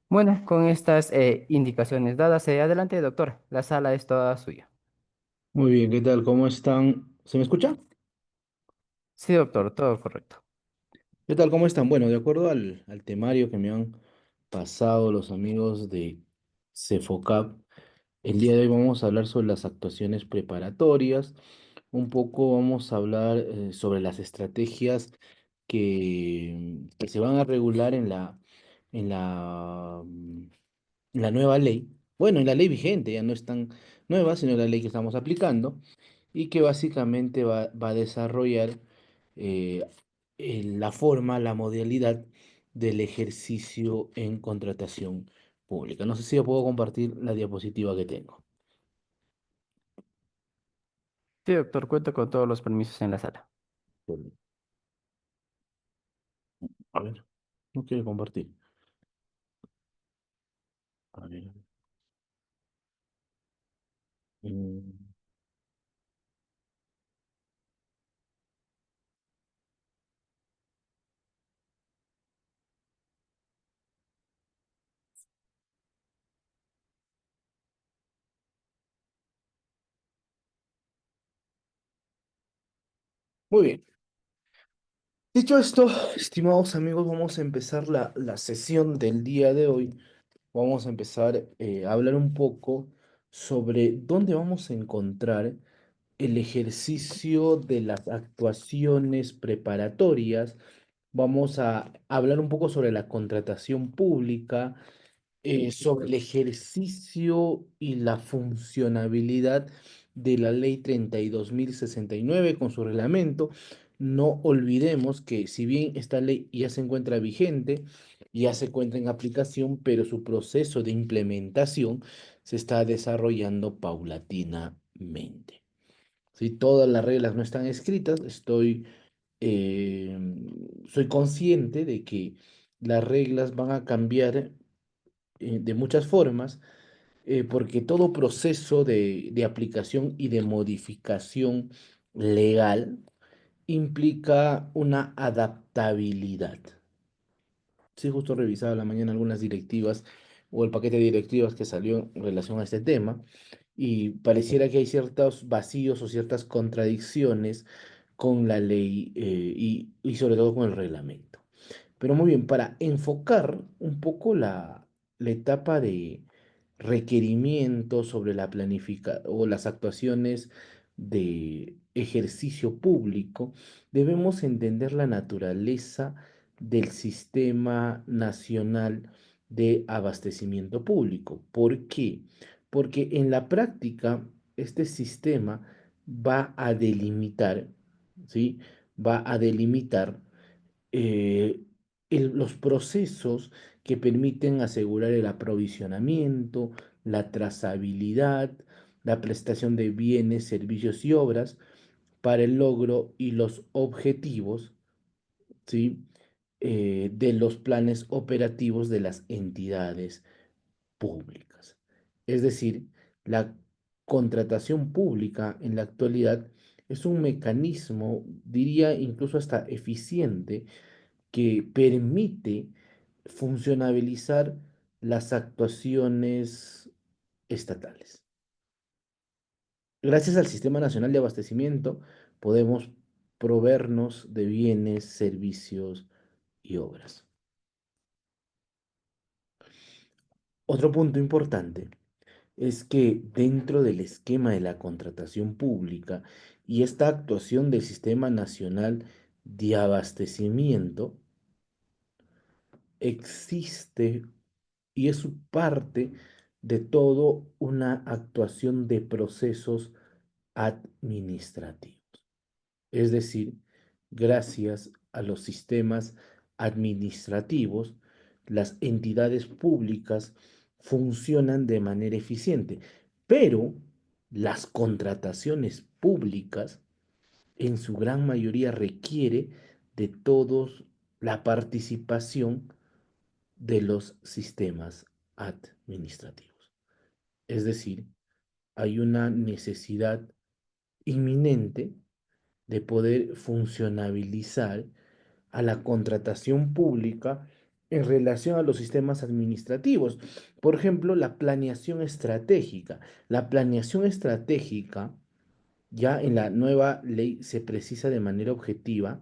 Bueno, con estas indicaciones dadas, adelante, doctor. La sala es toda suya. Muy bien, ¿qué tal? ¿Cómo están? ¿Se me escucha? Sí, doctor, todo correcto. ¿Qué tal? ¿Cómo están? Bueno, de acuerdo al temario que me han pasado los amigos de Cefocap, el día de hoy vamos a hablar sobre las actuaciones preparatorias. Un poco vamos a hablar sobre las estrategias que se van a regular en la nueva ley. Bueno, en la ley vigente, ya no es tan nueva, sino la ley que estamos aplicando y que básicamente va a desarrollar eh, la forma, la modalidad del ejercicio en contratación pública. No sé si yo puedo compartir la diapositiva que tengo. Sí, doctor, cuento con todos los permisos en la sala. A ver, no quiere compartir. A ver. mm, Muy bien. Dicho esto, estimados amigos, vamos a empezar la sesión del día de hoy. Vamos a empezar a hablar un poco sobre dónde vamos a encontrar el ejercicio de las actuaciones preparatorias. Vamos a hablar un poco sobre la contratación pública, sobre el ejercicio y la funcionabilidad de la Ley 32.069 con su reglamento. No olvidemos que si bien esta ley ya se encuentra vigente, ya se encuentra en aplicación, pero su proceso de implementación se está desarrollando paulatinamente. Si todas las reglas no están escritas, eh, soy consciente de que las reglas van a cambiar de muchas formas, porque todo proceso de aplicación y de modificación legal implica una adaptabilidad. Sí, justo revisaba la mañana algunas directivas o el paquete de directivas que salió en relación a este tema y pareciera que hay ciertos vacíos o ciertas contradicciones con la ley y sobre todo con el reglamento. Pero muy bien, para enfocar un poco la etapa de requerimiento sobre la planificación o las actuaciones de ejercicio público, debemos entender la naturaleza del Sistema Nacional de Abastecimiento Público. ¿Por qué? Porque en la práctica este sistema va a delimitar, ¿sí? Va a delimitar eh, los procesos que permiten asegurar el aprovisionamiento, la trazabilidad, la prestación de bienes, servicios y obras para el logro y los objetivos, ¿sí? De los planes operativos de las entidades públicas. Es decir, la contratación pública en la actualidad es un mecanismo, diría incluso hasta eficiente, que permite funcionabilizar las actuaciones estatales. Gracias al Sistema Nacional de Abastecimiento podemos proveernos de bienes, servicios y obras. Otro punto importante es que dentro del esquema de la contratación pública y esta actuación del Sistema Nacional de Abastecimiento, existe y es su parte de todo una actuación de procesos administrativos. Es decir, gracias a los sistemas administrativos, las entidades públicas funcionan de manera eficiente, pero las contrataciones públicas en su gran mayoría requiere de todos la participación de los sistemas administrativos. Es decir, hay una necesidad inminente de poder funcionabilizar a la contratación pública en relación a los sistemas administrativos. Por ejemplo, la planeación estratégica. La planeación estratégica, ya en la nueva ley se precisa de manera objetiva,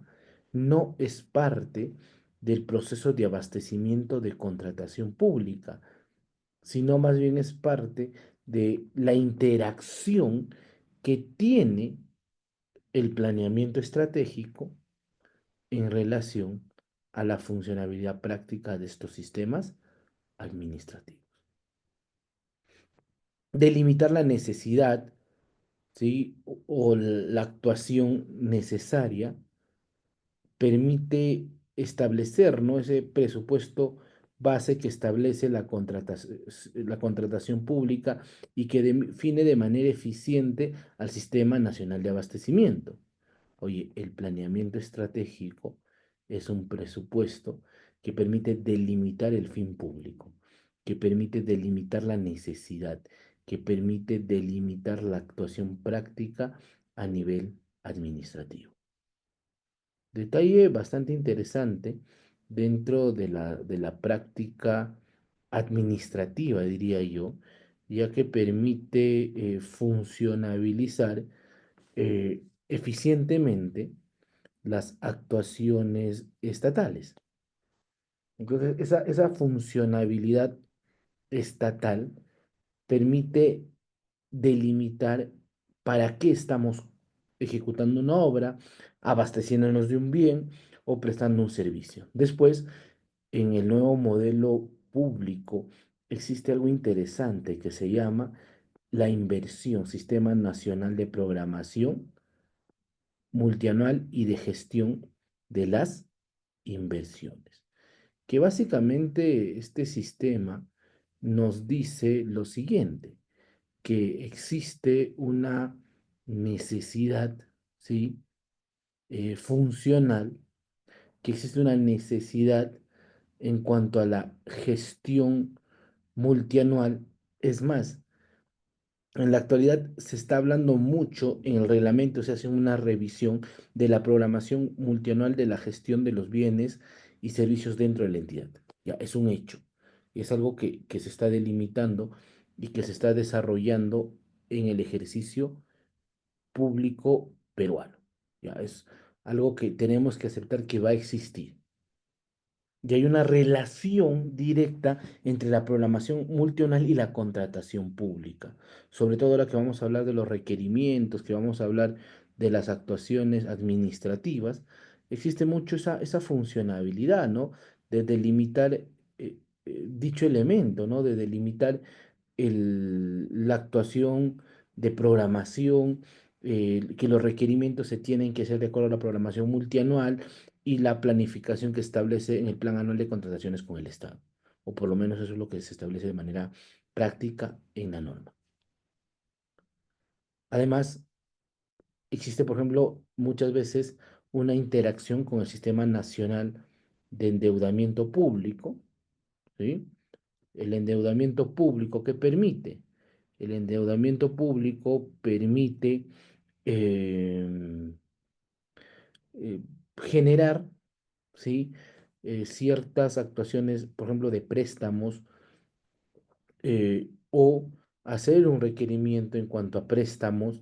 no es parte del proceso de abastecimiento de contratación pública, sino más bien es parte de la interacción que tiene el planeamiento estratégico en relación a la funcionabilidad práctica de estos sistemas administrativos. Delimitar la necesidad, ¿sí? O la actuación necesaria permite establecer, ¿no? Ese presupuesto base que establece la contratación pública y que define de manera eficiente al Sistema Nacional de Abastecimiento. Oye, el planeamiento estratégico es un presupuesto que permite delimitar el fin público, que permite delimitar la necesidad, que permite delimitar la actuación práctica a nivel administrativo. Detalle bastante interesante dentro de la práctica administrativa, diría yo, ya que permite funcionabilizar eficientemente las actuaciones estatales. Entonces, esa funcionabilidad estatal permite delimitar para qué estamos ejecutando una obra, abasteciéndonos de un bien o prestando un servicio. Después, en el nuevo modelo público, existe algo interesante que se llama la inversión, Sistema Nacional de Programación Multianual y de Gestión de las Inversiones, que básicamente este sistema nos dice lo siguiente, que existe una necesidad, ¿sí? Funcional, que existe una necesidad en cuanto a la gestión multianual. Es más, en la actualidad se está hablando mucho en el reglamento, se hace una revisión de la programación multianual de la gestión de los bienes y servicios dentro de la entidad. Ya, es un hecho. Es algo que se está delimitando y que se está desarrollando en el ejercicio público peruano. Ya, es algo que tenemos que aceptar que va a existir. Y hay una relación directa entre la programación multianual y la contratación pública. Sobre todo ahora que vamos a hablar de los requerimientos, que vamos a hablar de las actuaciones administrativas, existe mucho esa funcionabilidad, ¿no? De delimitar dicho elemento, ¿no? De delimitar la actuación de programación, que los requerimientos se tienen que hacer de acuerdo a la programación multianual y la planificación que establece en el plan anual de contrataciones con el Estado. O por lo menos eso es lo que se establece de manera práctica en la norma. Además, existe, por ejemplo, muchas veces una interacción con el Sistema Nacional de Endeudamiento Público, ¿sí? El endeudamiento público que permite. El endeudamiento público permite eh, eh, generar, ¿sí? Ciertas actuaciones, por ejemplo, de préstamos o hacer un requerimiento en cuanto a préstamos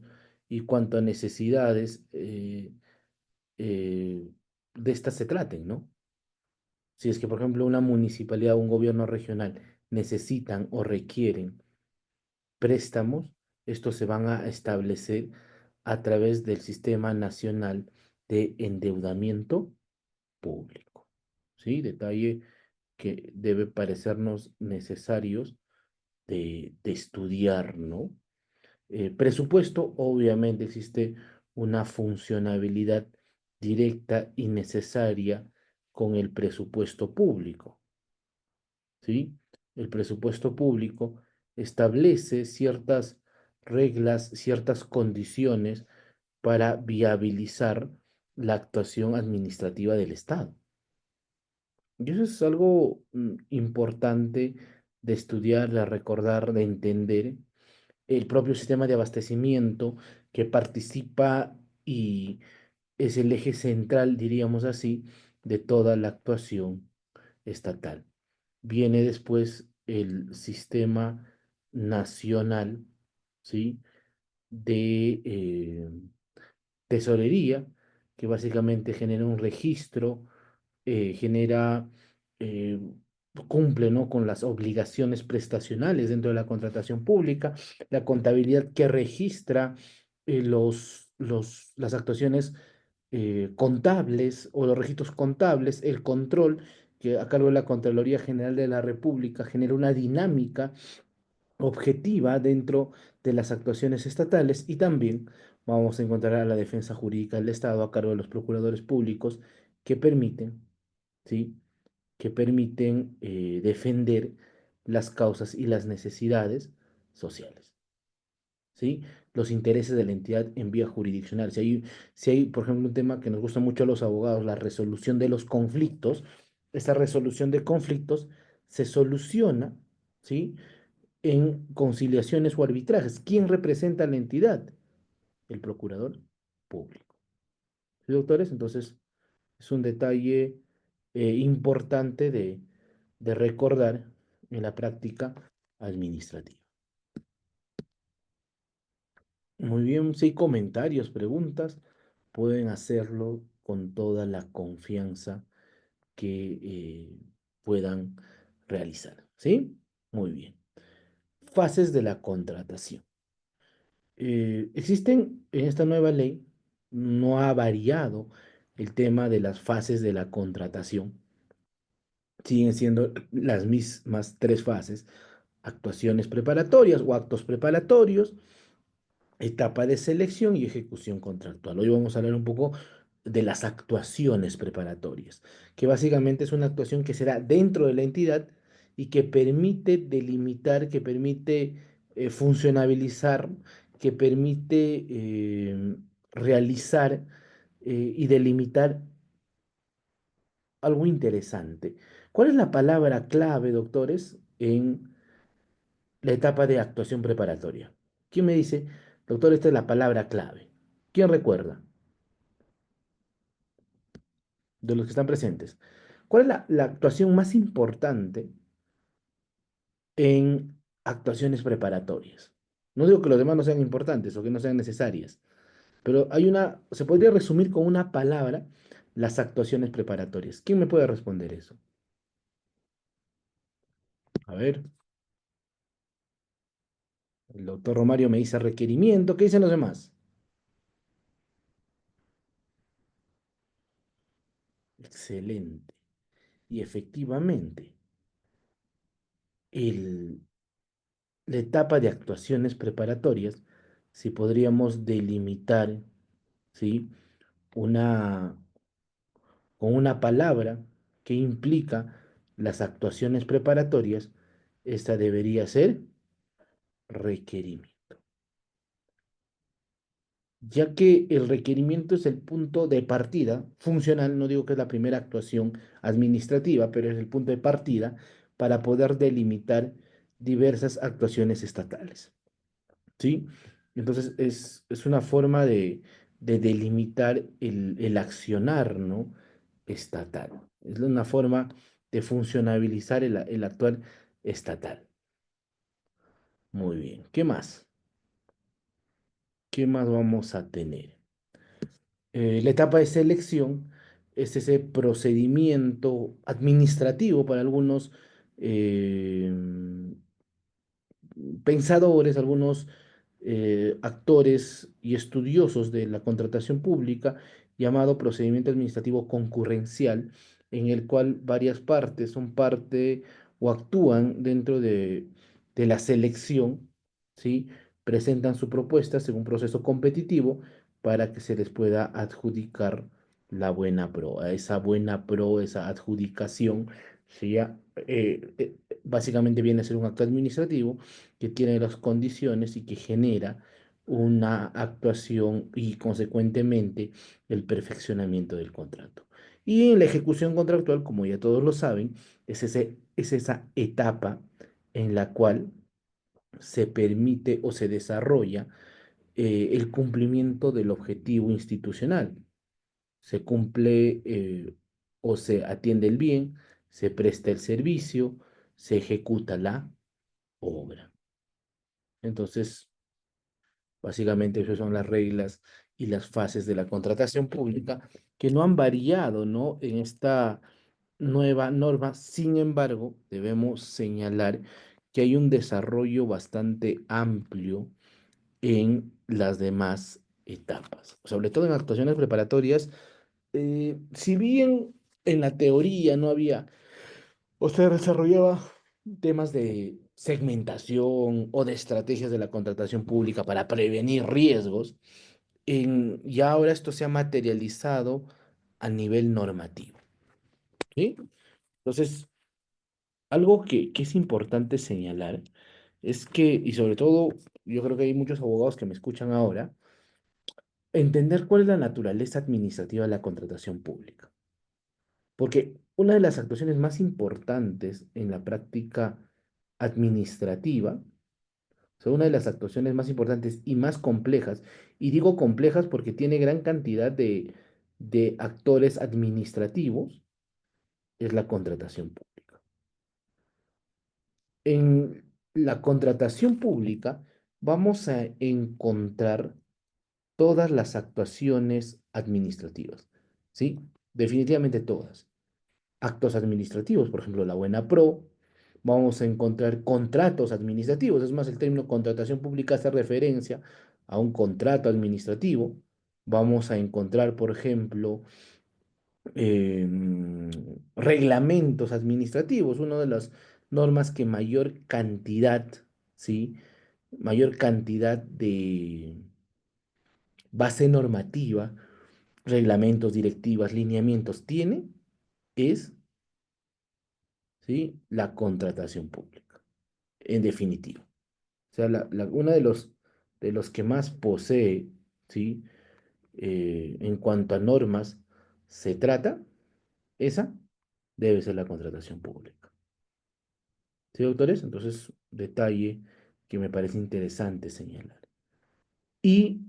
y cuanto a necesidades eh, de estas se traten, ¿no? Si es que, por ejemplo, una municipalidad o un gobierno regional necesitan o requieren préstamos, estos se van a establecer a través del Sistema Nacional de Endeudamiento Público. ¿Sí? Detalle que debe parecernos necesarios de estudiar, ¿no? Presupuesto, obviamente existe una funcionabilidad directa y necesaria con el presupuesto público. ¿Sí? El presupuesto público establece ciertas reglas, ciertas condiciones para viabilizar la actuación administrativa del Estado. Y eso es algo importante de estudiar, de recordar, de entender. El propio sistema de abastecimiento que participa y es el eje central, diríamos así, de toda la actuación estatal. Viene después el sistema nacional, ¿sí? de tesorería, que básicamente genera un registro, genera, eh, cumple, ¿no? con las obligaciones prestacionales dentro de la contratación pública, la contabilidad que registra las actuaciones contables o los registros contables, el control que a cargo de la Contraloría General de la República genera una dinámica objetiva dentro de las actuaciones estatales y también vamos a encontrar a la defensa jurídica del Estado a cargo de los procuradores públicos que permiten, ¿sí? que permiten defender las causas y las necesidades sociales, ¿sí? Los intereses de la entidad en vía jurisdiccional. Si hay, por ejemplo, un tema que nos gusta mucho a los abogados, la resolución de los conflictos, esta resolución de conflictos se soluciona, ¿sí? en conciliaciones o arbitrajes. ¿Quién representa a la entidad? El procurador público. ¿Sí, doctores? Entonces, es un detalle importante de recordar en la práctica administrativa. Muy bien, si hay comentarios, preguntas, pueden hacerlo con toda la confianza que puedan realizar. ¿Sí? Muy bien. Fases de la contratación. Existen en esta nueva ley, no ha variado el tema de las fases de la contratación. Siguen siendo las mismas tres fases: actuaciones preparatorias o actos preparatorios, etapa de selección y ejecución contractual. Hoy vamos a hablar un poco de las actuaciones preparatorias, que básicamente es una actuación que se da dentro de la entidad y que permite delimitar, que permite funcionabilizar, que permite realizar y delimitar algo interesante. ¿Cuál es la palabra clave, doctores, en la etapa de actuación preparatoria? ¿Quién me dice, doctor, esta es la palabra clave? ¿Quién recuerda de los que están presentes? ¿Cuál es la actuación más importante en actuaciones preparatorias? No digo que los demás no sean importantes o que no sean necesarias, pero se podría resumir con una palabra las actuaciones preparatorias. ¿Quién me puede responder eso? A ver, el doctor Romario me dice requerimiento. ¿Qué dicen los demás? Excelente. Y efectivamente, el, la etapa de actuaciones preparatorias, si podríamos delimitar, ¿sí? una, con una palabra que implica las actuaciones preparatorias, esta debería ser requerimiento, ya que el requerimiento es el punto de partida funcional. No digo que es la primera actuación administrativa, pero es el punto de partida para poder delimitar diversas actuaciones estatales. ¿Sí? Entonces es una forma de delimitar el accionar, ¿no? estatal. Es una forma de funcionabilizar el actual estatal. Muy bien. ¿Qué más? ¿Qué más vamos a tener? La etapa de selección es ese procedimiento administrativo para algunos eh, pensadores, algunos actores y estudiosos de la contratación pública, llamado procedimiento administrativo concurrencial, en el cual varias partes son parte o actúan dentro de la selección, ¿sí? Presentan su propuesta según un proceso competitivo para que se les pueda adjudicar la buena pro. A esa buena pro, esa adjudicación, ¿sí? Básicamente viene a ser un acto administrativo que tiene las condiciones y que genera una actuación y consecuentemente el perfeccionamiento del contrato. Y en la ejecución contractual, como ya todos lo saben, es esa etapa en la cual se permite o se desarrolla el cumplimiento del objetivo institucional. Se cumple o se atiende el bien, se presta el servicio, se ejecuta la obra. Entonces, básicamente esas son las reglas y las fases de la contratación pública que no han variado, ¿no? En esta nueva norma. Sin embargo, debemos señalar que hay un desarrollo bastante amplio en las demás etapas, sobre todo en actuaciones preparatorias. Si bien en la teoría no había o se desarrollaba temas de segmentación o de estrategias de la contratación pública para prevenir riesgos, ya ahora esto se ha materializado a nivel normativo, ¿sí? Entonces, algo que es importante señalar es que, y sobre todo, yo creo que hay muchos abogados que me escuchan ahora, entender cuál es la naturaleza administrativa de la contratación pública. Porque una de las actuaciones más importantes en la práctica administrativa, o sea, una de las actuaciones más importantes y más complejas, y digo complejas porque tiene gran cantidad de actores administrativos, es la contratación pública. En la contratación pública vamos a encontrar todas las actuaciones administrativas, ¿sí? Definitivamente todas. Actos administrativos, por ejemplo, la buena pro, vamos a encontrar contratos administrativos, es más, el término contratación pública hace referencia a un contrato administrativo. Vamos a encontrar, por ejemplo, reglamentos administrativos, una de las normas que mayor cantidad, ¿sí? Mayor cantidad de base normativa, reglamentos, directivas, lineamientos tiene, es, ¿sí? La contratación pública, en definitiva. O sea, una de los que más posee, ¿sí? En cuanto a normas se trata, esa debe ser la contratación pública. ¿Sí, doctores? Entonces, detalle que me parece interesante señalar. Y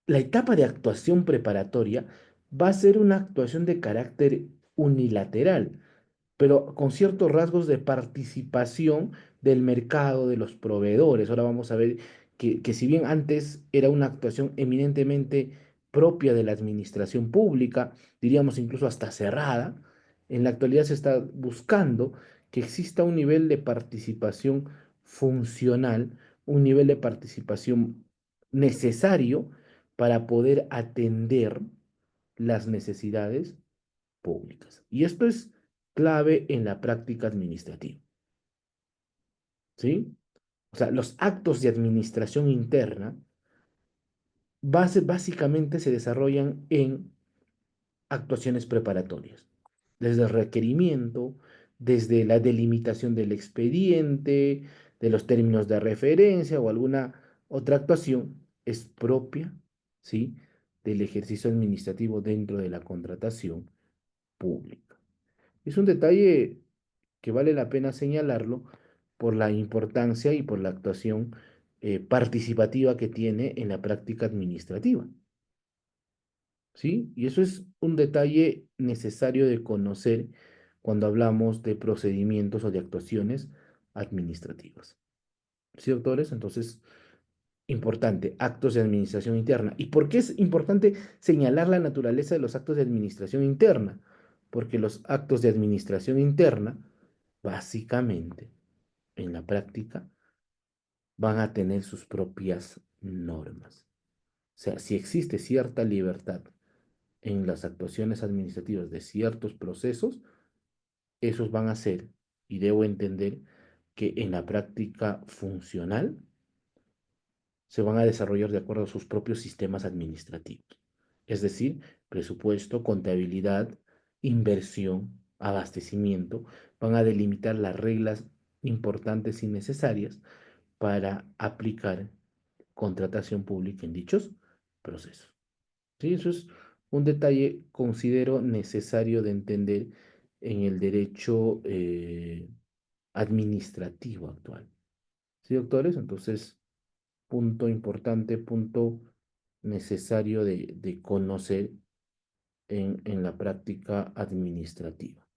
la etapa de actuación preparatoria va a ser una actuación de carácter unilateral, pero con ciertos rasgos de participación del mercado, de los proveedores. Ahora vamos a ver que si bien antes era una actuación eminentemente propia de la administración pública, diríamos incluso hasta cerrada, en la actualidad se está buscando que exista un nivel de participación funcional, un nivel de participación necesario para poder atender las necesidades públicas. Y esto es clave en la práctica administrativa, ¿sí? O sea, los actos de administración interna básicamente se desarrollan en actuaciones preparatorias, desde el requerimiento, desde la delimitación del expediente, de los términos de referencia o alguna otra actuación es propia, ¿sí? Del ejercicio administrativo dentro de la contratación pública. Es un detalle que vale la pena señalarlo por la importancia y por la actuación participativa que tiene en la práctica administrativa, ¿sí? Y eso es un detalle necesario de conocer cuando hablamos de procedimientos o de actuaciones administrativas. ¿Sí, doctores? Entonces, importante, actos de administración interna. ¿Y por qué es importante señalar la naturaleza de los actos de administración interna? Porque los actos de administración interna, básicamente, en la práctica, van a tener sus propias normas. O sea, si existe cierta libertad en las actuaciones administrativas de ciertos procesos, esos van a ser, y debo entender que en la práctica funcional, se van a desarrollar de acuerdo a sus propios sistemas administrativos. Es decir, presupuesto, contabilidad, inversión, abastecimiento, van a delimitar las reglas importantes y necesarias para aplicar contratación pública en dichos procesos. ¿Sí? Eso es un detalle, considero necesario de entender en el derecho administrativo actual. ¿Sí, doctores? Entonces, punto importante, punto necesario de conocer en la práctica administrativa.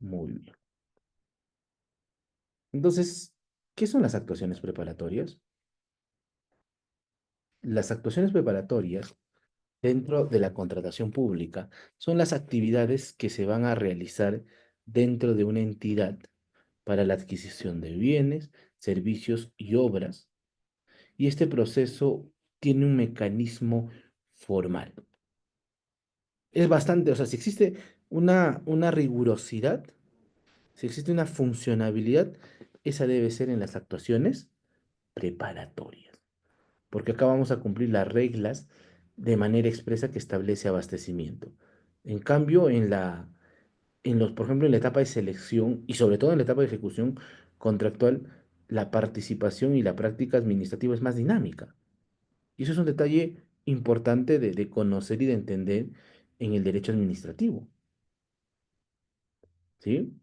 Muy bien. Entonces, ¿qué son las actuaciones preparatorias? Las actuaciones preparatorias dentro de la contratación pública son las actividades que se van a realizar dentro de una entidad para la adquisición de bienes, servicios y obras. Y este proceso tiene un mecanismo formal. Es bastante, o sea, si existe una rigurosidad, si existe una funcionabilidad, esa debe ser en las actuaciones preparatorias, porque acá vamos a cumplir las reglas de manera expresa que establece abastecimiento. En cambio, por ejemplo, en la etapa de selección y sobre todo en la etapa de ejecución contractual, la participación y la práctica administrativa es más dinámica. Y eso es un detalle importante de conocer y de entender en el derecho administrativo, ¿sí?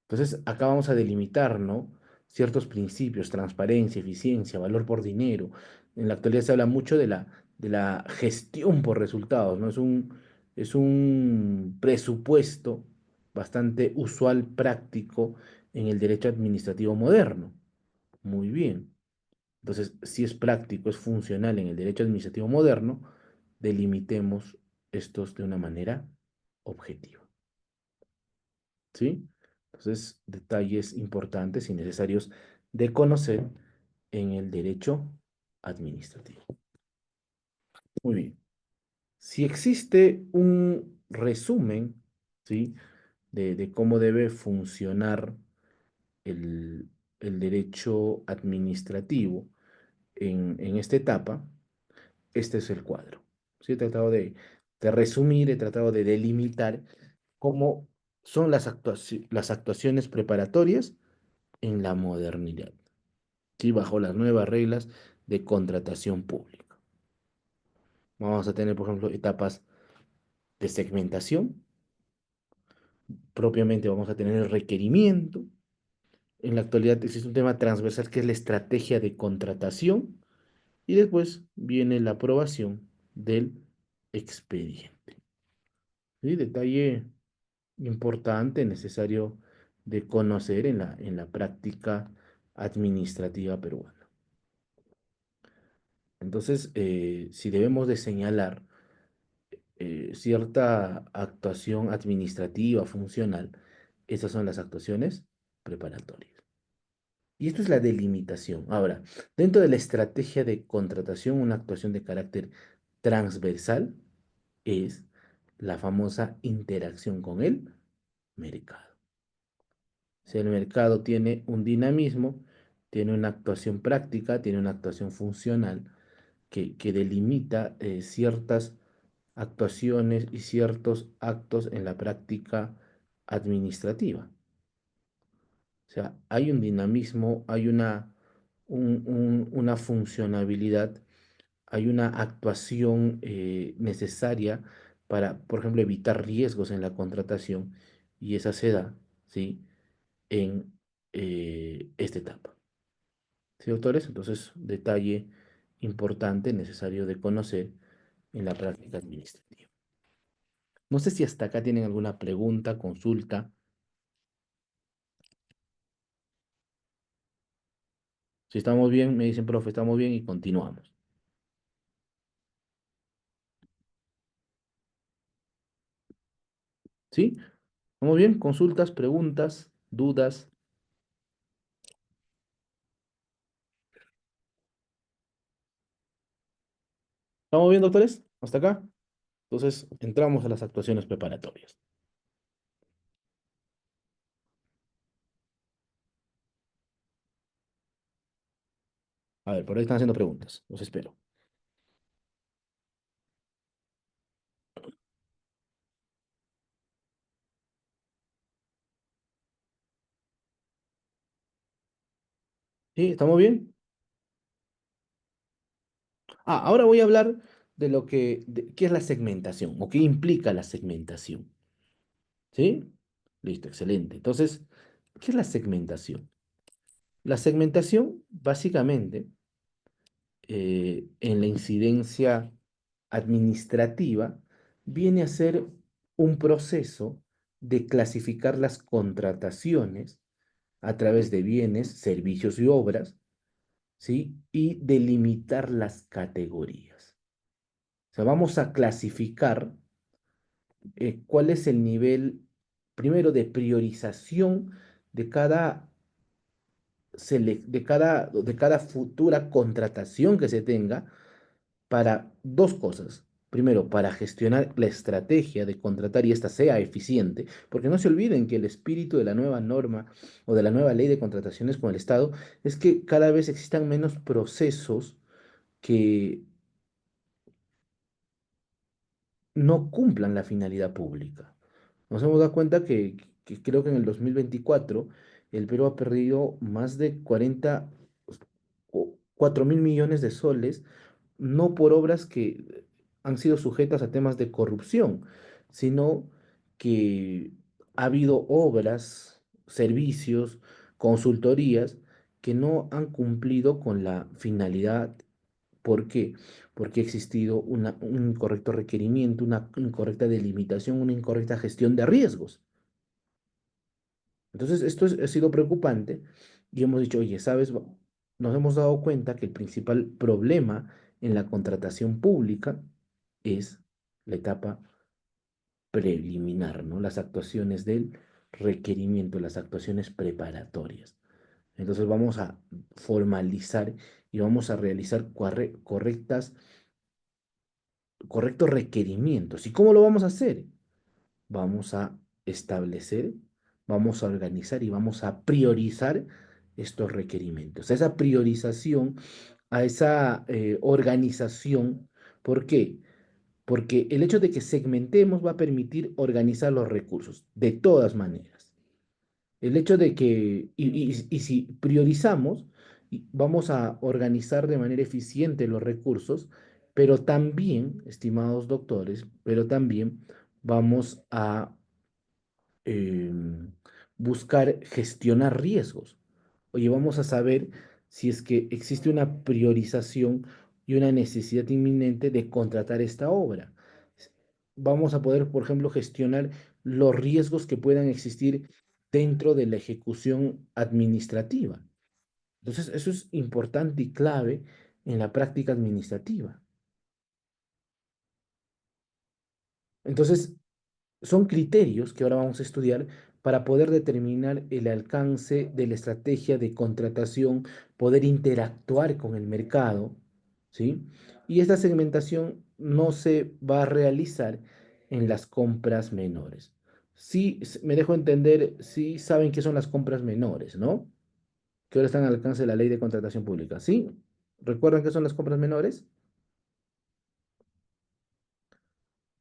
Entonces, acá vamos a delimitar, ¿no? Ciertos principios, transparencia, eficiencia, valor por dinero. En la actualidad se habla mucho de la gestión por resultados, ¿no? Es un presupuesto bastante usual, práctico en el derecho administrativo moderno. Muy bien. Entonces, si es práctico, es funcional en el derecho administrativo moderno, delimitemos estos de una manera objetiva. ¿Sí? Entonces, detalles importantes y necesarios de conocer en el derecho administrativo. Muy bien. Si existe un resumen, ¿sí? de cómo debe funcionar el, el derecho administrativo en esta etapa, este es el cuadro. ¿Sí? He tratado de resumir, he tratado de delimitar cómo son las actuaciones preparatorias en la modernidad, ¿sí? Bajo las nuevas reglas de contratación pública. Vamos a tener, por ejemplo, etapas de segmentación. Propiamente vamos a tener el requerimiento. En la actualidad existe un tema transversal que es la estrategia de contratación y después viene la aprobación del expediente. ¿Sí? Detalle importante, necesario de conocer en la práctica administrativa peruana. Entonces, si debemos de señalar cierta actuación administrativa, funcional, esas son las actuaciones preparatorias. Y esto es la delimitación. Ahora, dentro de la estrategia de contratación, una actuación de carácter transversal es la famosa interacción con el mercado. Si el mercado tiene un dinamismo, tiene una actuación práctica, tiene una actuación funcional que delimita ciertas actuaciones y ciertos actos en la práctica administrativa. O sea, hay un dinamismo, hay una funcionabilidad, hay una actuación necesaria para, por ejemplo, evitar riesgos en la contratación y esa se da, ¿sí? en esta etapa. ¿Sí, doctores? Entonces, detalle importante, necesario de conocer en la práctica administrativa. No sé si hasta acá tienen alguna pregunta, consulta. Si estamos bien, me dicen, profe, estamos bien y continuamos. ¿Sí? ¿Estamos bien? Consultas, preguntas, dudas. ¿Estamos bien, doctores? ¿Hasta acá? Entonces, entramos a las actuaciones preparatorias. A ver, por ahí están haciendo preguntas. Los espero. ¿Sí? ¿Estamos bien? Ahora voy a hablar de qué es la segmentación o qué implica la segmentación. ¿Sí? Listo, excelente. Entonces, ¿qué es la segmentación? La segmentación, básicamente, en la incidencia administrativa, viene a ser un proceso de clasificar las contrataciones a través de bienes, servicios y obras, ¿sí? Y delimitar las categorías. O sea, vamos a clasificar cuál es el nivel, primero, de priorización de cada, de cada futura contratación que se tenga para dos cosas. Primero, para gestionar la estrategia de contratar y ésta sea eficiente, porque no se olviden que el espíritu de la nueva norma o de la nueva ley de contrataciones con el Estado es que cada vez existan menos procesos que no cumplan la finalidad pública. Nos hemos dado cuenta que creo que en el 2024 el Perú ha perdido más de 4.000 millones de soles, no por obras que han sido sujetas a temas de corrupción, sino que ha habido obras, servicios, consultorías que no han cumplido con la finalidad. ¿Por qué? Porque ha existido un incorrecto requerimiento, una incorrecta delimitación, una incorrecta gestión de riesgos. Entonces, ha sido preocupante y hemos dicho, oye, ¿sabes? Nos hemos dado cuenta que el principal problema en la contratación pública es la etapa preliminar, ¿no? Las actuaciones del requerimiento, las actuaciones preparatorias. Entonces vamos a formalizar y vamos a realizar correctos requerimientos. ¿Y cómo lo vamos a hacer? Vamos a establecer, vamos a organizar y vamos a priorizar estos requerimientos. A esa priorización, a esa organización. ¿Por qué? Porque el hecho de que segmentemos va a permitir organizar los recursos, de todas maneras. El hecho de que, y si priorizamos, vamos a organizar de manera eficiente los recursos, pero también, estimados doctores, pero también vamos a buscar gestionar riesgos. Oye, vamos a saber si es que existe una priorización y una necesidad inminente de contratar esta obra. Vamos a poder, por ejemplo, gestionar los riesgos que puedan existir dentro de la ejecución administrativa. Entonces, eso es importante y clave en la práctica administrativa. Entonces, son criterios que ahora vamos a estudiar para poder determinar el alcance de la estrategia de contratación, poder interactuar con el mercado, ¿sí? Y esta segmentación no se va a realizar en las compras menores. Sí, me dejo entender, sí saben qué son las compras menores, ¿no? Que ahora están al alcance de la ley de contratación pública, ¿sí? ¿Recuerdan qué son las compras menores?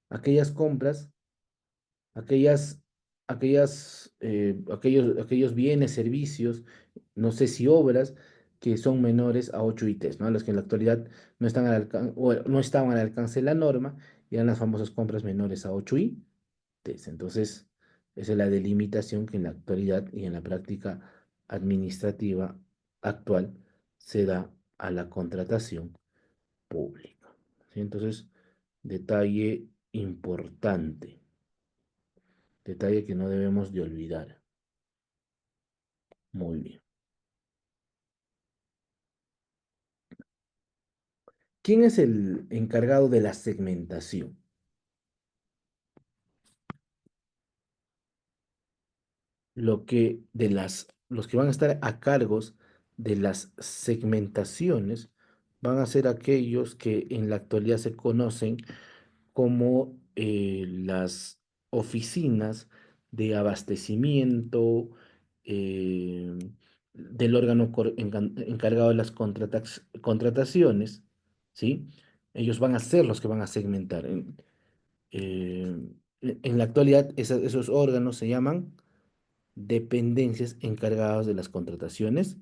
Aquellas compras, aquellas, aquellos bienes, servicios, no sé si obras, que son menores a 8 ITs, ¿no? Las que en la actualidad no están no estaban al alcance de la norma, y eran las famosas compras menores a 8 ITs. Entonces, esa es la delimitación que en la actualidad y en la práctica administrativa actual se da a la contratación pública. ¿Sí? Entonces, detalle importante. Detalle que no debemos de olvidar. Muy bien. ¿Quién es el encargado de la segmentación? Los que van a estar a cargos de las segmentaciones van a ser aquellos que en la actualidad se conocen como las oficinas de abastecimiento del órgano encargado de las contrataciones, ¿sí? Ellos van a ser los que van a segmentar. Eh, en la actualidad, esos órganos se llaman dependencias encargadas de las contrataciones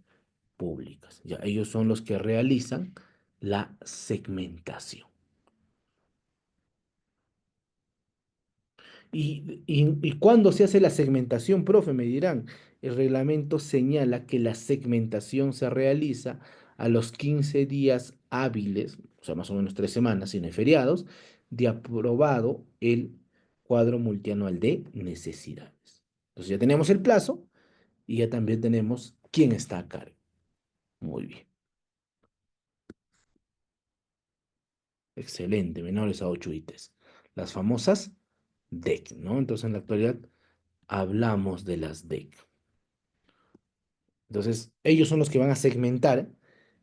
públicas. Ya, ellos son los que realizan la segmentación. ¿Y cuándo se hace la segmentación, profe? Me dirán. El reglamento señala que la segmentación se realiza a los 15 días hábiles, o sea, más o menos 3 semanas, si no hay feriados, de aprobado el cuadro multianual de necesidades. Entonces ya tenemos el plazo y ya también tenemos quién está a cargo. Muy bien. Excelente, menores a 8 ítems. Las famosas DEC, ¿no? Entonces en la actualidad hablamos de las DEC. Entonces ellos son los que van a segmentar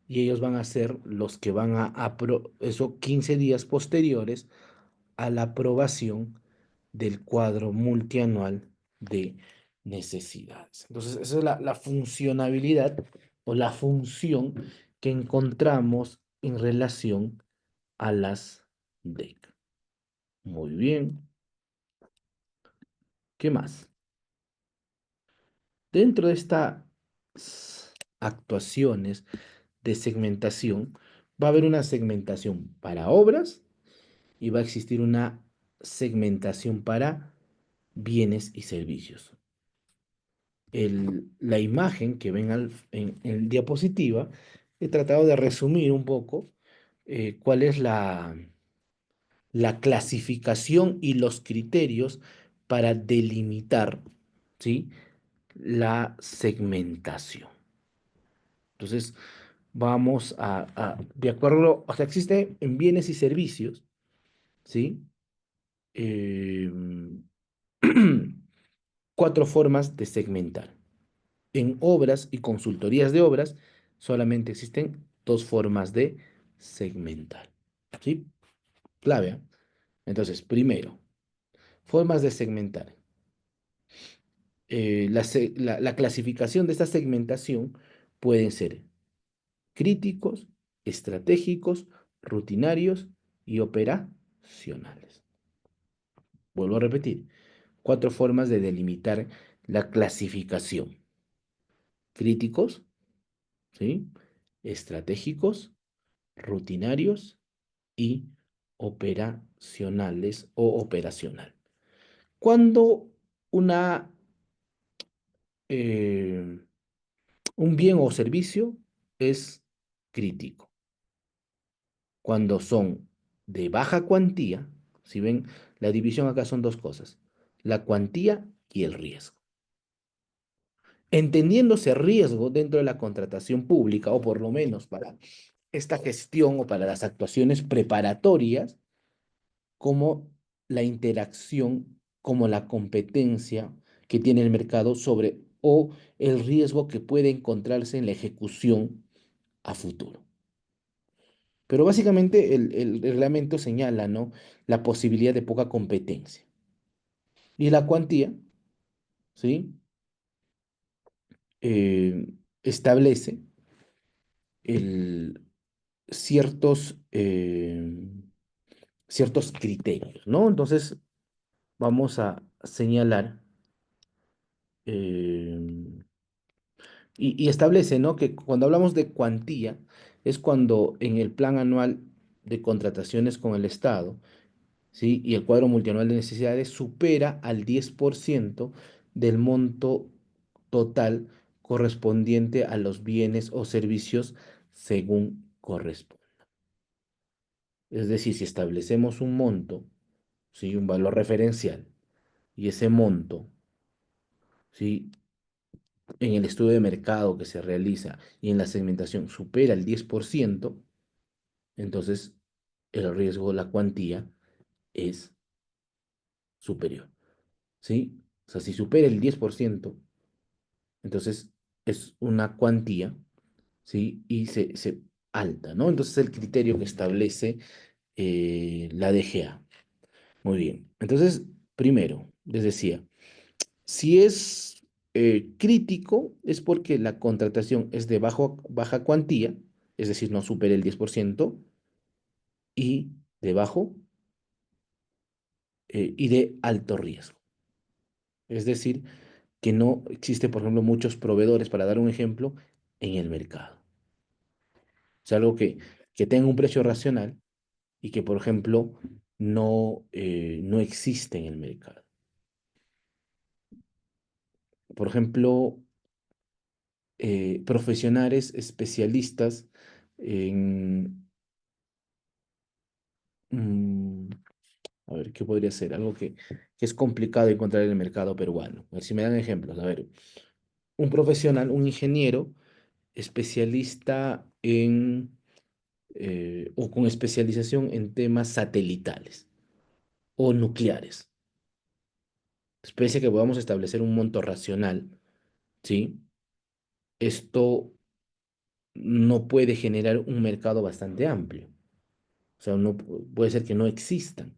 y ellos van a ser los que van a, eso 15 días posteriores a la aprobación del cuadro multianual de necesidades. Entonces, esa es la funcionabilidad o la función que encontramos en relación a las DEC. Muy bien. ¿Qué más? Dentro de estas actuaciones de segmentación, va a haber una segmentación para obras y va a existir una segmentación para bienes y servicios. La imagen que ven en diapositiva, he tratado de resumir un poco cuál es la clasificación y los criterios para delimitar, ¿sí?, la segmentación. Entonces, vamos de acuerdo, o sea, existe en bienes y servicios, ¿sí? Em, cuatro formas de segmentar. En obras y consultorías de obras solamente existen dos formas de segmentar. ¿Sí? Clave. ¿Eh? Entonces, primero, formas de segmentar. La clasificación de esta segmentación pueden ser críticos, estratégicos, rutinarios y operacionales. Vuelvo a repetir, cuatro formas de delimitar la clasificación. Críticos, ¿sí? Estratégicos, rutinarios y operacionales o operacional. Cuando una, eh, un bien o servicio es crítico, cuando son de baja cuantía, si ven, la división acá son dos cosas, la cuantía y el riesgo. Entendiéndose riesgo dentro de la contratación pública, o por lo menos para esta gestión o para las actuaciones preparatorias, como la interacción, como la competencia que tiene el mercado sobre o el riesgo que puede encontrarse en la ejecución a futuro. Pero básicamente el reglamento señala, ¿no?, la posibilidad de poca competencia. Y la cuantía, ¿sí?, Eh, establece el, ciertos, ciertos criterios, ¿no? Entonces, vamos a señalar eh, y establece, ¿no?, que cuando hablamos de cuantía es cuando en el plan anual de contrataciones con el Estado, ¿sí?, y el cuadro multianual de necesidades supera al 10% del monto total correspondiente a los bienes o servicios según corresponde. Es decir, si establecemos un monto, ¿sí?, un valor referencial, y ese monto, ¿sí?, en el estudio de mercado que se realiza y en la segmentación supera el 10%, entonces el riesgo, la cuantía, es superior, ¿sí? O sea, si supera el 10%, entonces es una cuantía, ¿sí? Y se alta, ¿no? Entonces es el criterio que establece la DGA. Muy bien. Entonces, primero, les decía, si es crítico, es porque la contratación es de baja cuantía, es decir, no supera el 10%, y de bajo y de alto riesgo. Es decir, que no existe, por ejemplo, muchos proveedores, para dar un ejemplo, en el mercado. Es algo que tenga un precio racional y que, por ejemplo, no existe en el mercado. Por ejemplo, profesionales especialistas en, mm, A ver, ¿qué podría ser? Algo que es complicado encontrar en el mercado peruano. A ver si me dan ejemplos. A ver, un profesional, un ingeniero especialista o con especialización en temas satelitales o nucleares. Especie que podamos establecer un monto racional, ¿sí? Esto no puede generar un mercado bastante amplio. O sea, no, puede ser que no existan.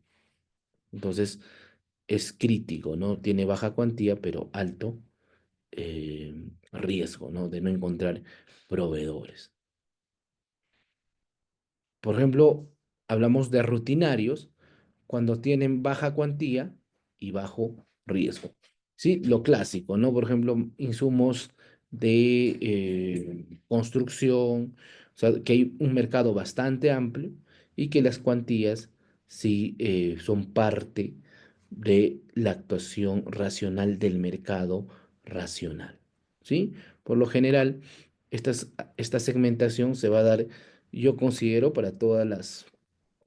Entonces, es crítico, ¿no? Tiene baja cuantía, pero alto riesgo, ¿no? De no encontrar proveedores. Por ejemplo, hablamos de rutinarios cuando tienen baja cuantía y bajo riesgo. Sí, lo clásico, ¿no? Por ejemplo, insumos de construcción, o sea, que hay un mercado bastante amplio y que las cuantías sí son parte de la actuación racional del mercado racional, ¿sí? Por lo general, esta segmentación se va a dar, yo considero, para todas las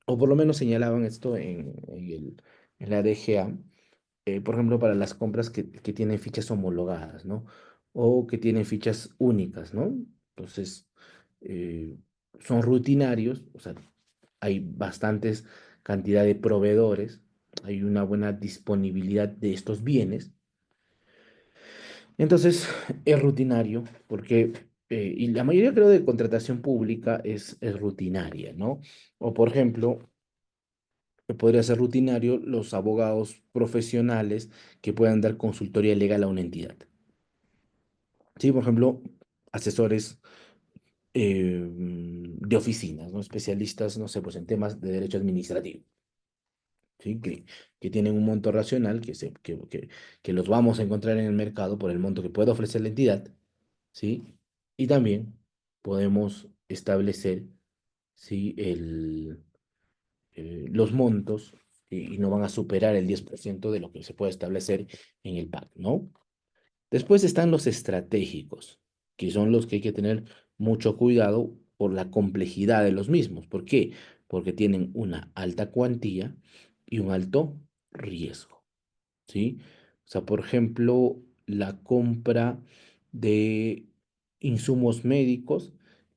o por lo menos señalaban esto en la DGA, por ejemplo, para las compras que tienen fichas homologadas, ¿no? O que tienen fichas únicas, ¿no? Entonces, eh, son rutinarios, o sea, hay bastantes cantidad de proveedores, hay una buena disponibilidad de estos bienes. Entonces, es rutinario, porque, y la mayoría creo de contratación pública es rutinaria, ¿no? O por ejemplo, que podría ser rutinario los abogados profesionales que puedan dar consultoría legal a una entidad. Sí, por ejemplo, asesores de oficinas, ¿no? Especialistas, no sé, pues en temas de derecho administrativo, ¿sí? Que tienen un monto racional que los vamos a encontrar en el mercado por el monto que puede ofrecer la entidad, ¿sí? Y también podemos establecer, ¿sí? Los montos y no van a superar el 10% de lo que se puede establecer en el PAC, ¿no? Después están los estratégicos, que son los que hay que tener mucho cuidado por la complejidad de los mismos. ¿Por qué? Porque tienen una alta cuantía y un alto riesgo, ¿sí? O sea, por ejemplo, la compra de insumos médicos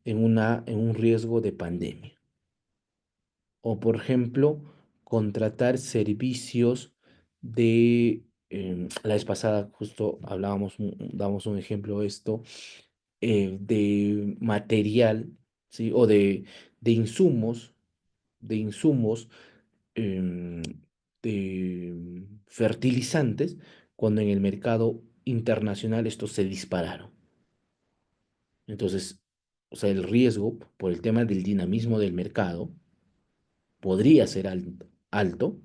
en un riesgo de pandemia. O, por ejemplo, contratar servicios la vez pasada justo hablábamos, damos un ejemplo de esto, de material, ¿sí? O de insumos, de insumos, em, de fertilizantes, cuando en el mercado internacional estos se dispararon. Entonces, o sea, el riesgo por el tema del dinamismo del mercado podría ser alto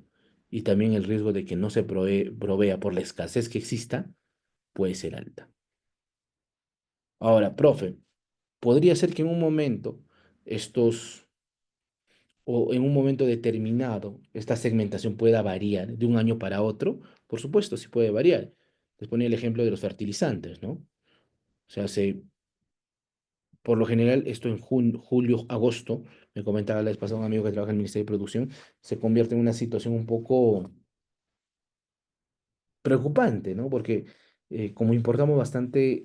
y también el riesgo de que no se provea por la escasez que exista puede ser alta. Ahora, profe, podría ser que en un momento estos, o en un momento determinado, esta segmentación pueda variar de un año para otro. Por supuesto, sí puede variar. Les ponía el ejemplo de los fertilizantes, ¿no? O sea, por lo general, esto en julio, agosto, me comentaba la vez pasada un amigo que trabaja en el Ministerio de Producción, se convierte en una situación un poco preocupante, ¿no? Porque como importamos bastante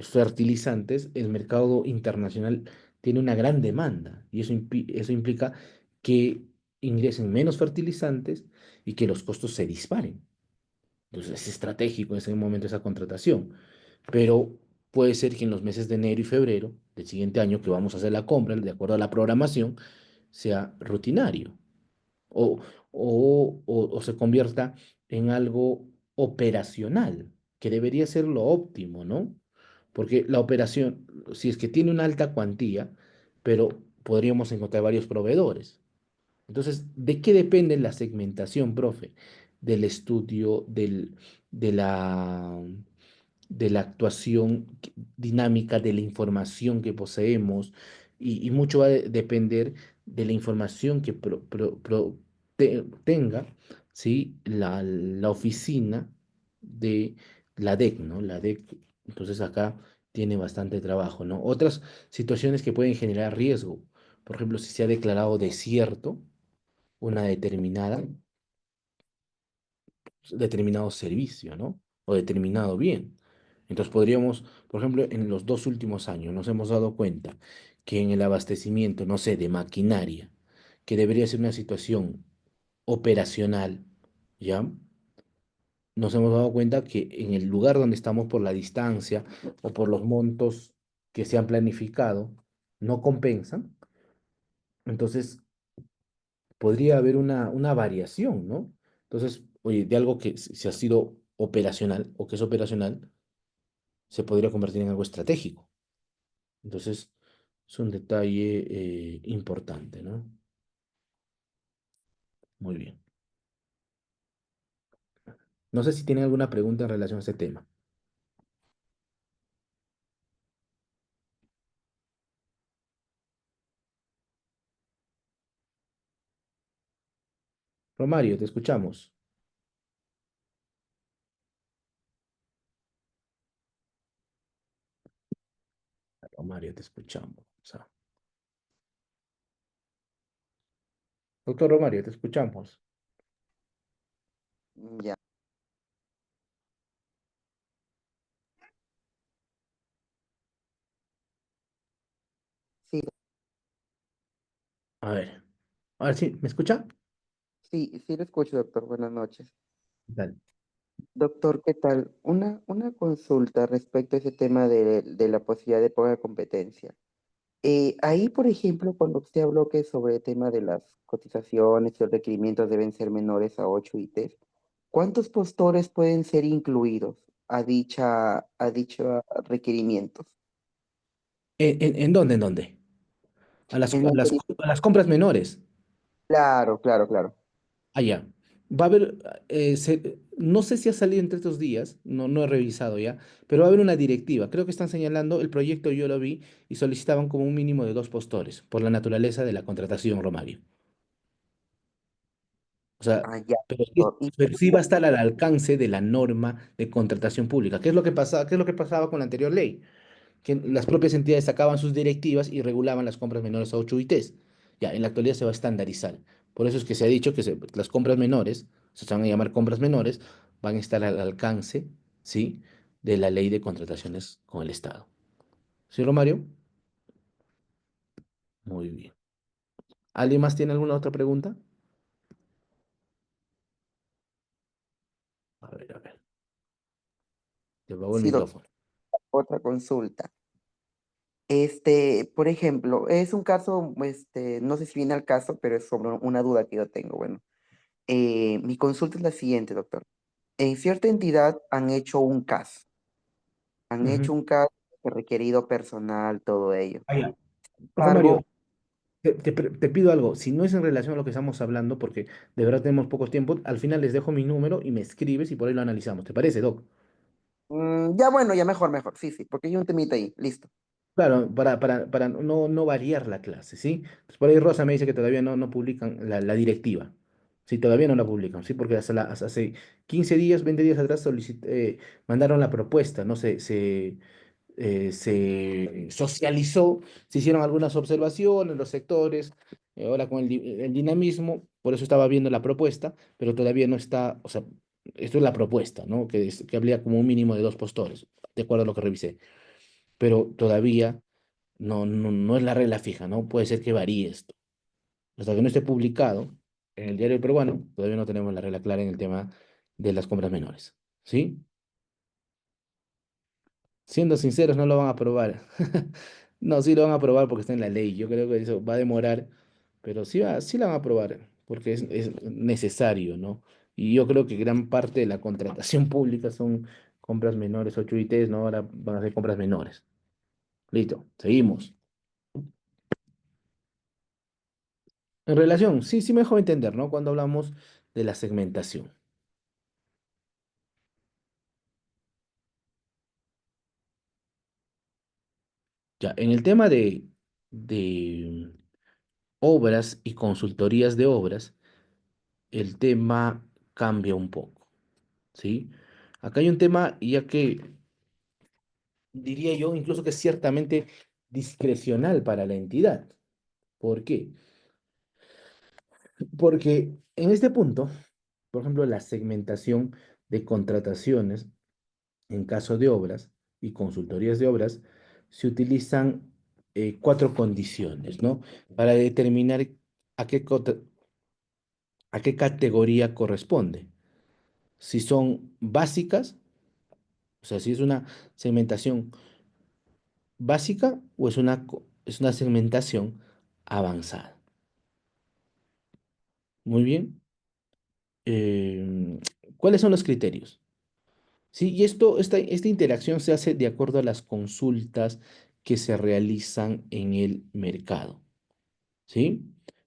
fertilizantes, el mercado internacional tiene una gran demanda y eso implica que ingresen menos fertilizantes y que los costos se disparen. Entonces es estratégico en ese momento esa contratación, pero puede ser que en los meses de enero y febrero del siguiente año que vamos a hacer la compra, de acuerdo a la programación, sea rutinario o, o se convierta en algo operacional, que debería ser lo óptimo, ¿no? Porque la operación, si es que tiene una alta cuantía, pero podríamos encontrar varios proveedores. Entonces, ¿de qué depende la segmentación, profe? Del estudio, de la, de la actuación dinámica, de la información que poseemos, y mucho va a depender de la información que tenga, ¿sí? La oficina de la DEC, ¿no? La DEC, entonces acá tiene bastante trabajo, ¿no? Otras situaciones que pueden generar riesgo, por ejemplo, si se ha declarado desierto una determinada, determinado servicio, ¿no? O determinado bien. Entonces podríamos, por ejemplo, en los 2 últimos años nos hemos dado cuenta que en el abastecimiento, no sé, de maquinaria, que debería ser una situación operacional, ¿ya? Nos hemos dado cuenta que en el lugar donde estamos por la distancia o por los montos que se han planificado, no compensan. Entonces, podría haber una variación, ¿no? Entonces, oye, de algo que se ha sido operacional o que es operacional, se podría convertir en algo estratégico. Entonces, es un detalle importante, ¿no? Muy bien. No sé si tienen alguna pregunta en relación a este tema. Romario, te escuchamos. Romario, te escuchamos. O sea, doctor Romario, te escuchamos. Ya, sí, A ver, sí, ¿me escucha? sí lo escucho, doctor. Buenas noches. Dale. Doctor, ¿qué tal? Una consulta respecto a ese tema de la posibilidad de poca competencia. Ahí, por ejemplo, cuando usted habló que sobre el tema de las cotizaciones y los requerimientos deben ser menores a 8 ítems, ¿cuántos postores pueden ser incluidos a dicho requerimientos? ¿En dónde? ¿En dónde? En la A las compras menores. Claro, claro, claro. Allá. Va a haber, no sé si ha salido entre estos días, no he revisado ya, pero va a haber una directiva. Creo que están señalando, el proyecto yo lo vi y solicitaban como un mínimo de 2 postores por la naturaleza de la contratación, Romario. O sea, Ah, ya, sí, doctor. Y pero sí va a estar al alcance de la norma de contratación pública. ¿Qué es lo que pasa, qué es lo que pasaba con la anterior ley? Que las propias entidades sacaban sus directivas y regulaban las compras menores a 8 UITs. Ya, en la actualidad se va a estandarizar. Por eso es que se ha dicho que las compras menores, se van a llamar compras menores, van a estar al alcance, ¿sí? De la ley de contrataciones con el Estado. ¿Sí, Romario? Muy bien. ¿Alguien más tiene alguna otra pregunta? A ver. Te apagó el sí, doctor, micrófono. otra consulta. Por ejemplo, es un caso, no sé si viene al caso, pero es sobre una duda que yo tengo. Bueno, mi consulta es la siguiente, doctor. En cierta entidad han Ujú. hecho un caso requerido personal, todo ello. Ah, ya. Romario, Cargo, te pido algo, si no es en relación a lo que estamos hablando, porque de verdad tenemos poco tiempo, al final les dejo mi número y me escribes y por ahí lo analizamos. ¿Te parece, Doc? ya bueno, ya mejor, mejor, sí, sí, porque hay un temita ahí, listo. Claro, para no variar la clase, ¿sí? Pues por ahí Rosa me dice que todavía no publican la directiva. Sí, todavía no la publican, ¿sí? Porque hasta hace 15 días, 20 días atrás mandaron la propuesta, ¿no? Se socializó, se hicieron algunas observaciones, los sectores, ahora con el dinamismo, por eso estaba viendo la propuesta, pero todavía no está, o sea, esto es la propuesta, ¿no? Que habría como un mínimo de 2 postores, de acuerdo a lo que revisé, pero todavía no es la regla fija, ¿no? Puede ser que varíe esto. Hasta que no esté publicado en el diario peruano, todavía no tenemos la regla clara en el tema de las compras menores, ¿sí? Siendo sinceros, no lo van a aprobar. No, sí lo van a aprobar porque está en la ley. Yo creo que eso va a demorar, pero sí la van a aprobar porque es necesario, ¿no? Y yo creo que gran parte de la contratación pública son compras menores, 8 ITs, ¿no? Ahora van a ser compras menores. Listo, seguimos. En relación, sí me dejó entender, ¿no? Cuando hablamos de la segmentación. Ya, en el tema de obras y consultorías de obras, el tema cambia un poco, ¿sí? Acá hay un tema, ya que diría yo incluso que es ciertamente discrecional para la entidad. ¿Por qué? Porque en este punto Por ejemplo, la segmentación de contrataciones en caso de obras y consultorías de obras, se utilizan cuatro condiciones, ¿no? Para determinar a a qué categoría corresponde. Si son básicas, o sea, si es una segmentación básica o es una segmentación avanzada. Muy bien. Eh, ¿Cuáles son los criterios? Sí, y esta interacción se hace de acuerdo a las consultas que se realizan en el mercado. ¿Sí?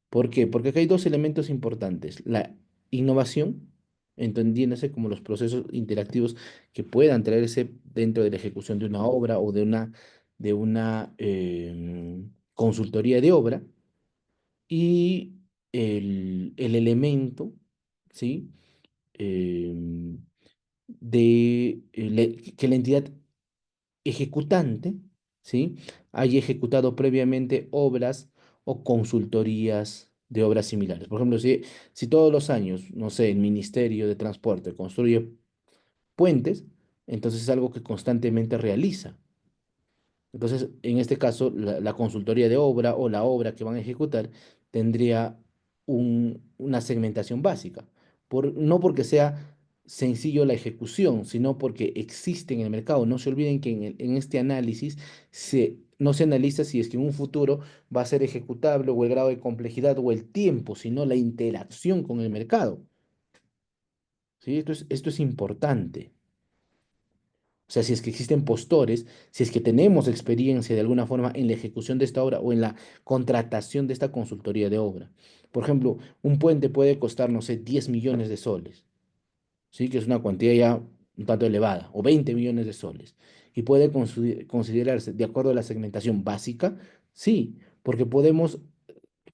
¿Por qué? Porque acá hay dos elementos importantes. La innovación, entendiéndose como los procesos interactivos que puedan traerse dentro de la ejecución de una obra o de una consultoría de obra, y el elemento, ¿sí? Em, que la entidad ejecutante, ¿sí? Haya ejecutado previamente obras o consultorías de obras similares. Por ejemplo, si todos los años, no sé, el Ministerio de Transporte construye puentes, entonces es algo que constantemente realiza. Entonces, en este caso, la consultoría de obra o la obra que van a ejecutar tendría una segmentación básica. No porque sea sencillo la ejecución, sino porque existe en el mercado. No se olviden que en este análisis no se analiza si es que en un futuro va a ser ejecutable o el grado de complejidad o el tiempo, sino la interacción con el mercado. ¿Sí? Esto es importante. O sea, si es que existen postores, si es que tenemos experiencia de alguna forma en la ejecución de esta obra o en la contratación de esta consultoría de obra. Por ejemplo, un puente puede costar, no sé, 10 millones de soles, ¿sí? Que es una cuantía ya un tanto elevada, o 20 millones de soles. Y puede considerarse, de acuerdo a la segmentación básica, sí, porque podemos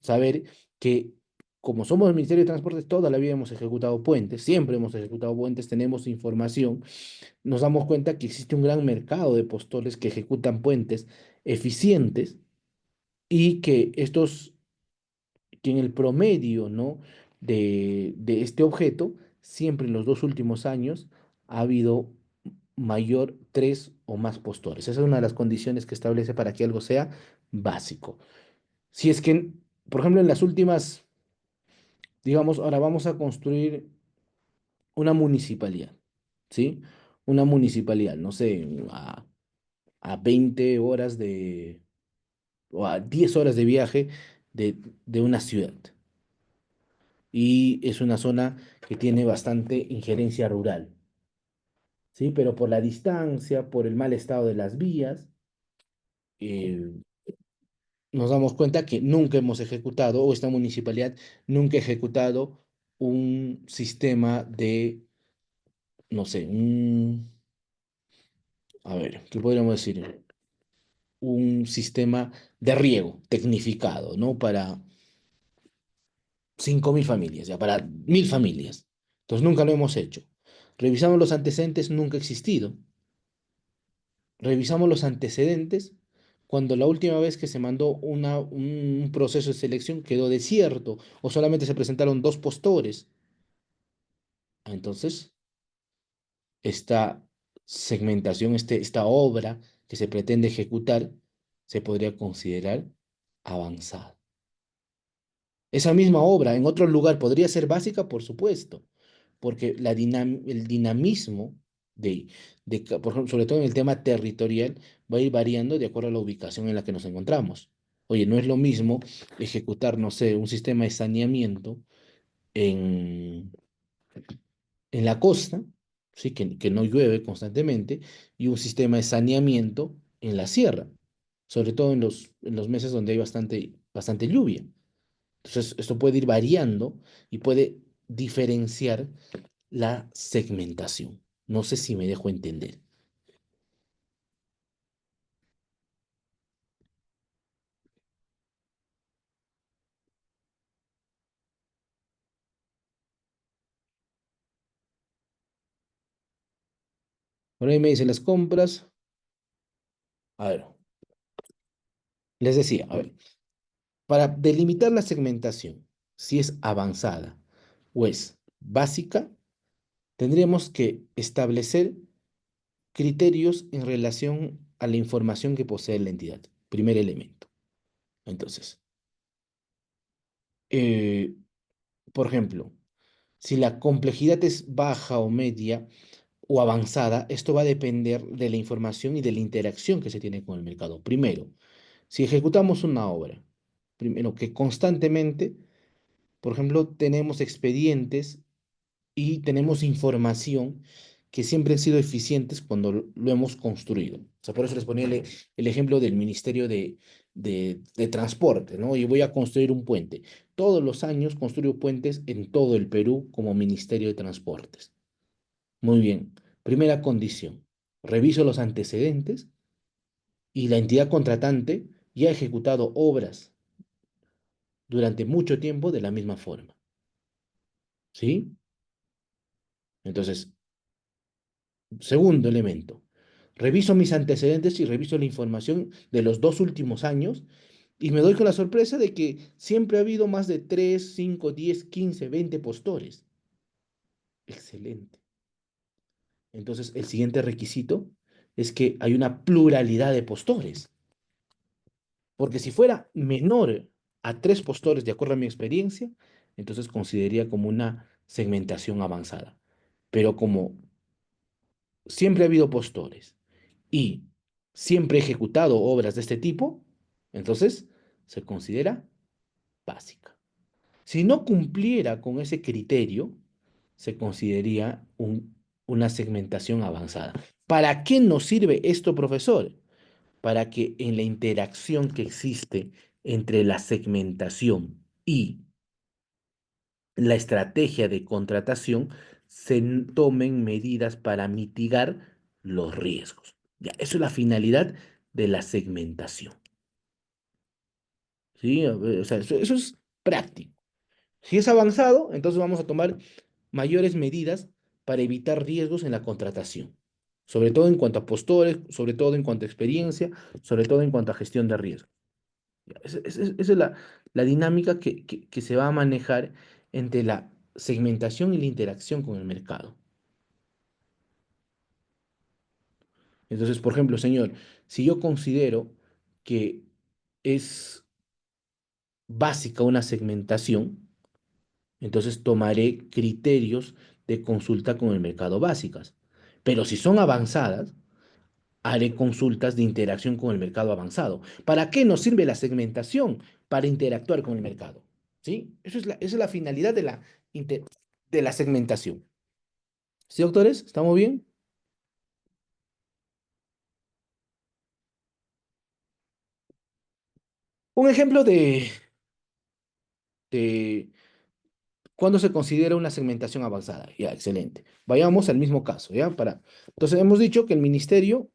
saber que como somos el Ministerio de Transportes, toda la vida hemos ejecutado puentes, siempre hemos ejecutado puentes, tenemos información, nos damos cuenta que existe un gran mercado de postores que ejecutan puentes eficientes y que en el promedio, ¿no? de este objeto, siempre en los dos últimos años ha habido mayor tres o más postores. Esa es una de las condiciones que establece para que algo sea básico. Si es que, por ejemplo, en las últimas, digamos, ahora vamos a construir una municipalidad, ¿sí? Una municipalidad, no sé, a 20 horas o a 10 horas de viaje de una ciudad. Y es una zona que tiene bastante injerencia rural, ¿sí? Pero por la distancia, por el mal estado de las vías, eh, nos damos cuenta que nunca hemos ejecutado, o esta municipalidad nunca ha ejecutado un sistema no sé, a ver, ¿qué podríamos decir? Un sistema de riego tecnificado, ¿no? Para 5.000 familias, ya, para 1.000 familias. Entonces nunca lo hemos hecho. Revisamos los antecedentes, nunca ha existido. Revisamos los antecedentes cuando la última vez que se mandó un proceso de selección quedó desierto o solamente se presentaron dos postores. Entonces, esta segmentación, esta obra que se pretende ejecutar, se podría considerar avanzada. Esa misma obra en otro lugar podría ser básica, por supuesto, porque el dinamismo por ejemplo, sobre todo en el tema territorial, va a ir variando de acuerdo a la ubicación en la que nos encontramos. Oye, no es lo mismo ejecutar, no sé, un sistema de saneamiento en, en la costa, ¿sí? Que no llueve constantemente, y un sistema de saneamiento en la sierra, sobre todo en los meses donde hay bastante lluvia. Entonces, esto puede ir variando y puede diferenciar la segmentación. No sé si me dejo entender. Por ahí me dice las compras. A ver, les decía, a ver, para delimitar la segmentación, si es avanzada o es básica, tendríamos que establecer criterios en relación a la información que posee la entidad. Primer elemento. Entonces, eh, por ejemplo, si la complejidad es baja o media o avanzada, esto va a depender de la información y de la interacción que se tiene con el mercado. Primero, si ejecutamos una obra, primero que constantemente, por ejemplo, tenemos expedientes y tenemos información que siempre han sido eficientes cuando lo hemos construido. O sea, por eso les ponía el ejemplo del Ministerio de Transporte, ¿no? Y voy a construir un puente. Todos los años construyo puentes en todo el Perú como Ministerio de Transportes. Muy bien. Primera condición. Reviso los antecedentes y la entidad contratante ya ha ejecutado obras durante mucho tiempo de la misma forma. ¿Sí? Entonces, segundo elemento, reviso mis antecedentes y reviso la información de los 2 últimos años y me doy con la sorpresa de que siempre ha habido más de 3, 5, 10, 15, 20 postores. Excelente. Entonces, el siguiente requisito es que hay una pluralidad de postores, porque si fuera menor a 3 postores, de acuerdo a mi experiencia, entonces consideraría como una segmentación avanzada. Pero como siempre ha habido postores y siempre he ejecutado obras de este tipo, entonces se considera básica. Si no cumpliera con ese criterio, se consideraría una segmentación avanzada. ¿Para qué nos sirve esto, profesor? Para que en la interacción que existe entre la segmentación y la estrategia de contratación se tomen medidas para mitigar los riesgos. Ya, eso es la finalidad de la segmentación. ¿Sí? O sea, eso es práctico. Si es avanzado, entonces vamos a tomar mayores medidas para evitar riesgos en la contratación, sobre todo en cuanto a postores, sobre todo en cuanto a experiencia, sobre todo en cuanto a gestión de riesgos. Esa es la dinámica que se va a manejar entre la segmentación y la interacción con el mercado. Entonces, por ejemplo, señor, si yo considero que es básica una segmentación, entonces tomaré criterios de consulta con el mercado básicas. Pero si son avanzadas, haré consultas de interacción con el mercado avanzado. ¿Para qué nos sirve la segmentación? Para interactuar con el mercado. ¿Sí? Esa es la finalidad de la segmentación. ¿Sí, doctores? ¿Estamos bien? Un ejemplo de cuándo se considera una segmentación avanzada. Ya, excelente. Vayamos al mismo caso, ¿ya? Entonces, hemos dicho que el Ministerio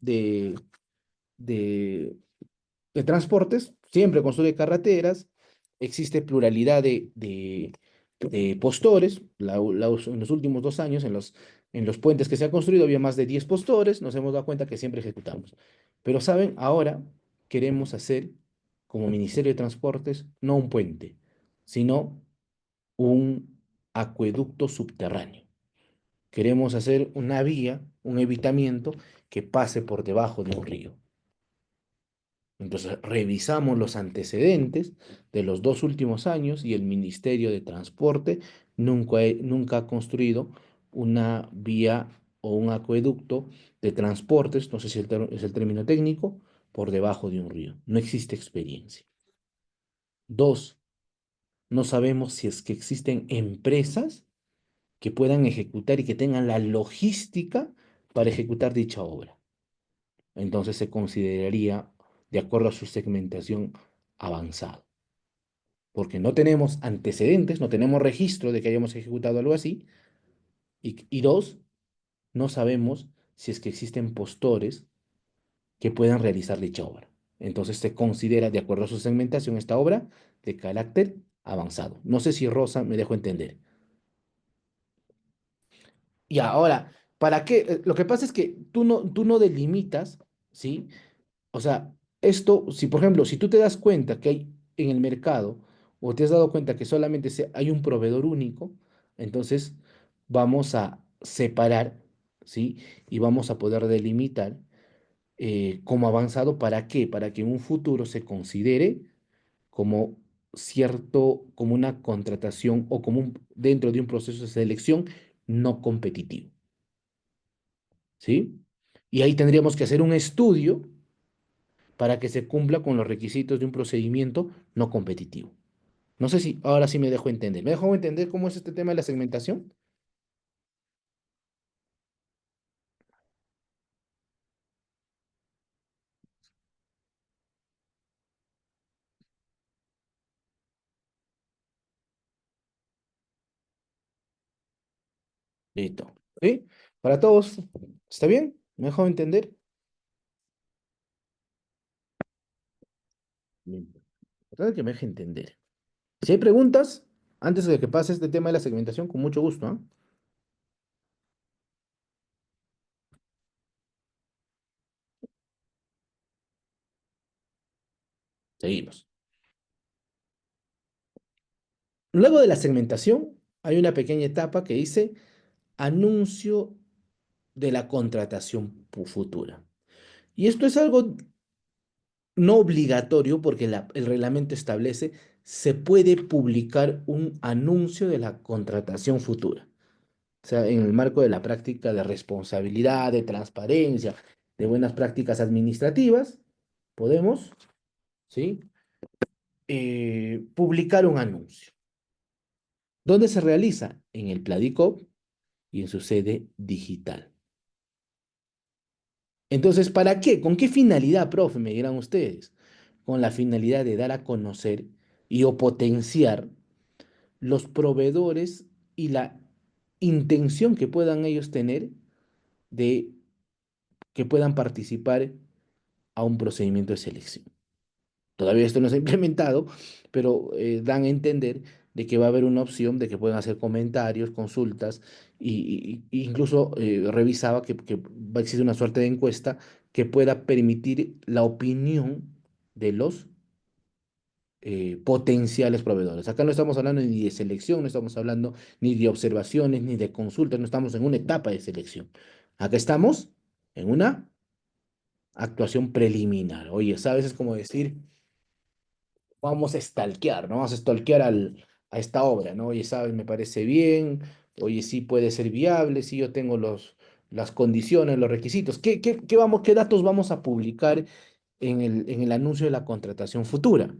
de, de de transportes, siempre construye carreteras, existe pluralidad de postores. En los últimos 2 años, en los puentes que se han construido, había más de 10 postores, nos hemos dado cuenta que siempre ejecutamos. Pero, ¿saben? Ahora queremos hacer, como Ministerio de Transportes, no un puente, sino un acueducto subterráneo. Queremos hacer una vía, un evitamiento que pase por debajo de un río. Entonces, revisamos los antecedentes de los 2 últimos años y el Ministerio de Transporte nunca ha construido una vía o un acueducto de transportes, no sé si es el término técnico, por debajo de un río. No existe experiencia. Dos, no sabemos si es que existen empresas que puedan ejecutar y que tengan la logística para ejecutar dicha obra. Entonces se consideraría, de acuerdo a su segmentación, avanzado. Porque no tenemos antecedentes, no tenemos registro de que hayamos ejecutado algo así. Y dos, no sabemos si es que existen postores que puedan realizar dicha obra. Entonces se considera, de acuerdo a su segmentación, esta obra de carácter avanzado. No sé si Rosa me dejó entender. Y ahora, ¿para qué? Lo que pasa es que tú no delimitas, ¿sí? O sea, esto, si por ejemplo, si tú te das cuenta que hay en el mercado, o te has dado cuenta que solamente hay un proveedor único, Entonces, vamos a separar, ¿sí? Y vamos a poder delimitar como avanzado. ¿Para qué? Para que en un futuro se considere como cierto, como una contratación o como dentro de un proceso de selección no competitivo, ¿sí? Y ahí tendríamos que hacer un estudio para que se cumpla con los requisitos de un procedimiento no competitivo. No sé si ahora sí me dejo entender. ¿Me dejo entender cómo es este tema de la segmentación? Listo. ¿Sí? Para todos, ¿está bien? ¿Me dejo entender? Listo. Importante que me deje entender. Si hay preguntas, antes de que pase este tema de la segmentación, con mucho gusto, ¿ah? Seguimos. Luego de la segmentación, hay una pequeña etapa que dice anuncio de la contratación futura. Y esto es algo no obligatorio porque el reglamento establece, se puede publicar un anuncio de la contratación futura. O sea, en el marco de la práctica de responsabilidad, de transparencia, de buenas prácticas administrativas, podemos, ¿sí? Publicar un anuncio. ¿Dónde se realiza? En el Pladicop y en su sede digital. Entonces, ¿para qué? ¿Con qué finalidad, profe? Me dirán ustedes. Con la finalidad de dar a conocer y o potenciar los proveedores y la intención que puedan ellos tener de que puedan participar a un procedimiento de selección. Todavía esto no se ha implementado, pero dan a entender de que va a haber una opción de que puedan hacer comentarios, consultas, incluso revisaba que va a existir una suerte de encuesta que pueda permitir la opinión de los potenciales proveedores. Acá no estamos hablando ni de selección, no estamos hablando ni de observaciones, ni de consultas, no estamos en una etapa de selección. Acá estamos en una actuación preliminar. Oye, ¿sabes? Es como decir, vamos a stalkear, ¿no? Vamos a stalkear a esta obra, ¿no? Oye, ¿sabes? Me parece bien, oye, sí puede ser viable, sí yo tengo las condiciones, los requisitos. ¿Qué datos vamos a publicar en el anuncio de la contratación futura?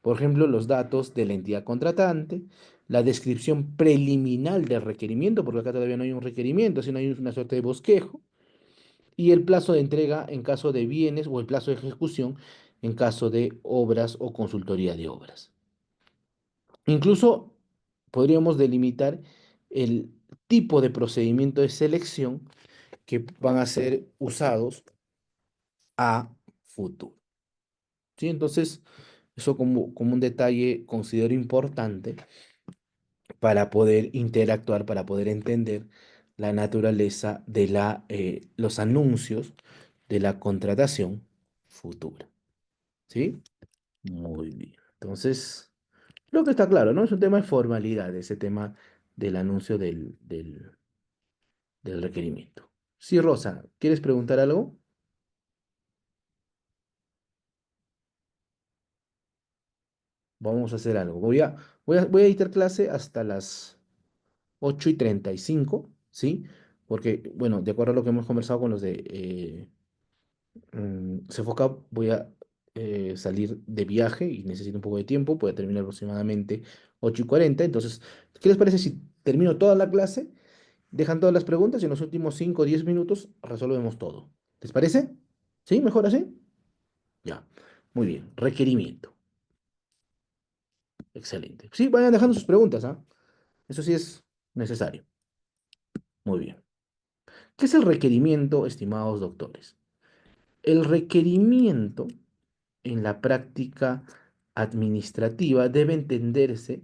Por ejemplo, los datos de la entidad contratante, la descripción preliminar del requerimiento, porque acá todavía no hay un requerimiento, sino hay una suerte de bosquejo, y el plazo de entrega en caso de bienes o el plazo de ejecución en caso de obras o consultoría de obras. Incluso podríamos delimitar el tipo de procedimiento de selección que van a ser usados a futuro. ¿Sí? Entonces, eso como un detalle considero importante para poder interactuar, para poder entender la naturaleza de los anuncios de la contratación futura. ¿Sí? Muy bien. Entonces, creo que está claro, ¿no? Es un tema de formalidad, ese tema del anuncio del requerimiento. Sí, Rosa, ¿quieres preguntar algo? Vamos a hacer algo. Voy a editar clase hasta las 8:35, ¿sí? Porque, bueno, de acuerdo a lo que hemos conversado con los de Cefoca, voy a salir de viaje y necesito un poco de tiempo. Voy a terminar aproximadamente 8:40. Entonces, ¿qué les parece si termino toda la clase? Dejan todas las preguntas y en los últimos 5 o 10 minutos resolvemos todo. ¿Les parece? ¿Sí? ¿Mejor así? Ya. Muy bien. Requerimiento. Excelente. Sí, vayan dejando sus preguntas, ¿ah? Eso sí es necesario. Muy bien. ¿Qué es el requerimiento, estimados doctores? El requerimiento en la práctica administrativa debe entenderse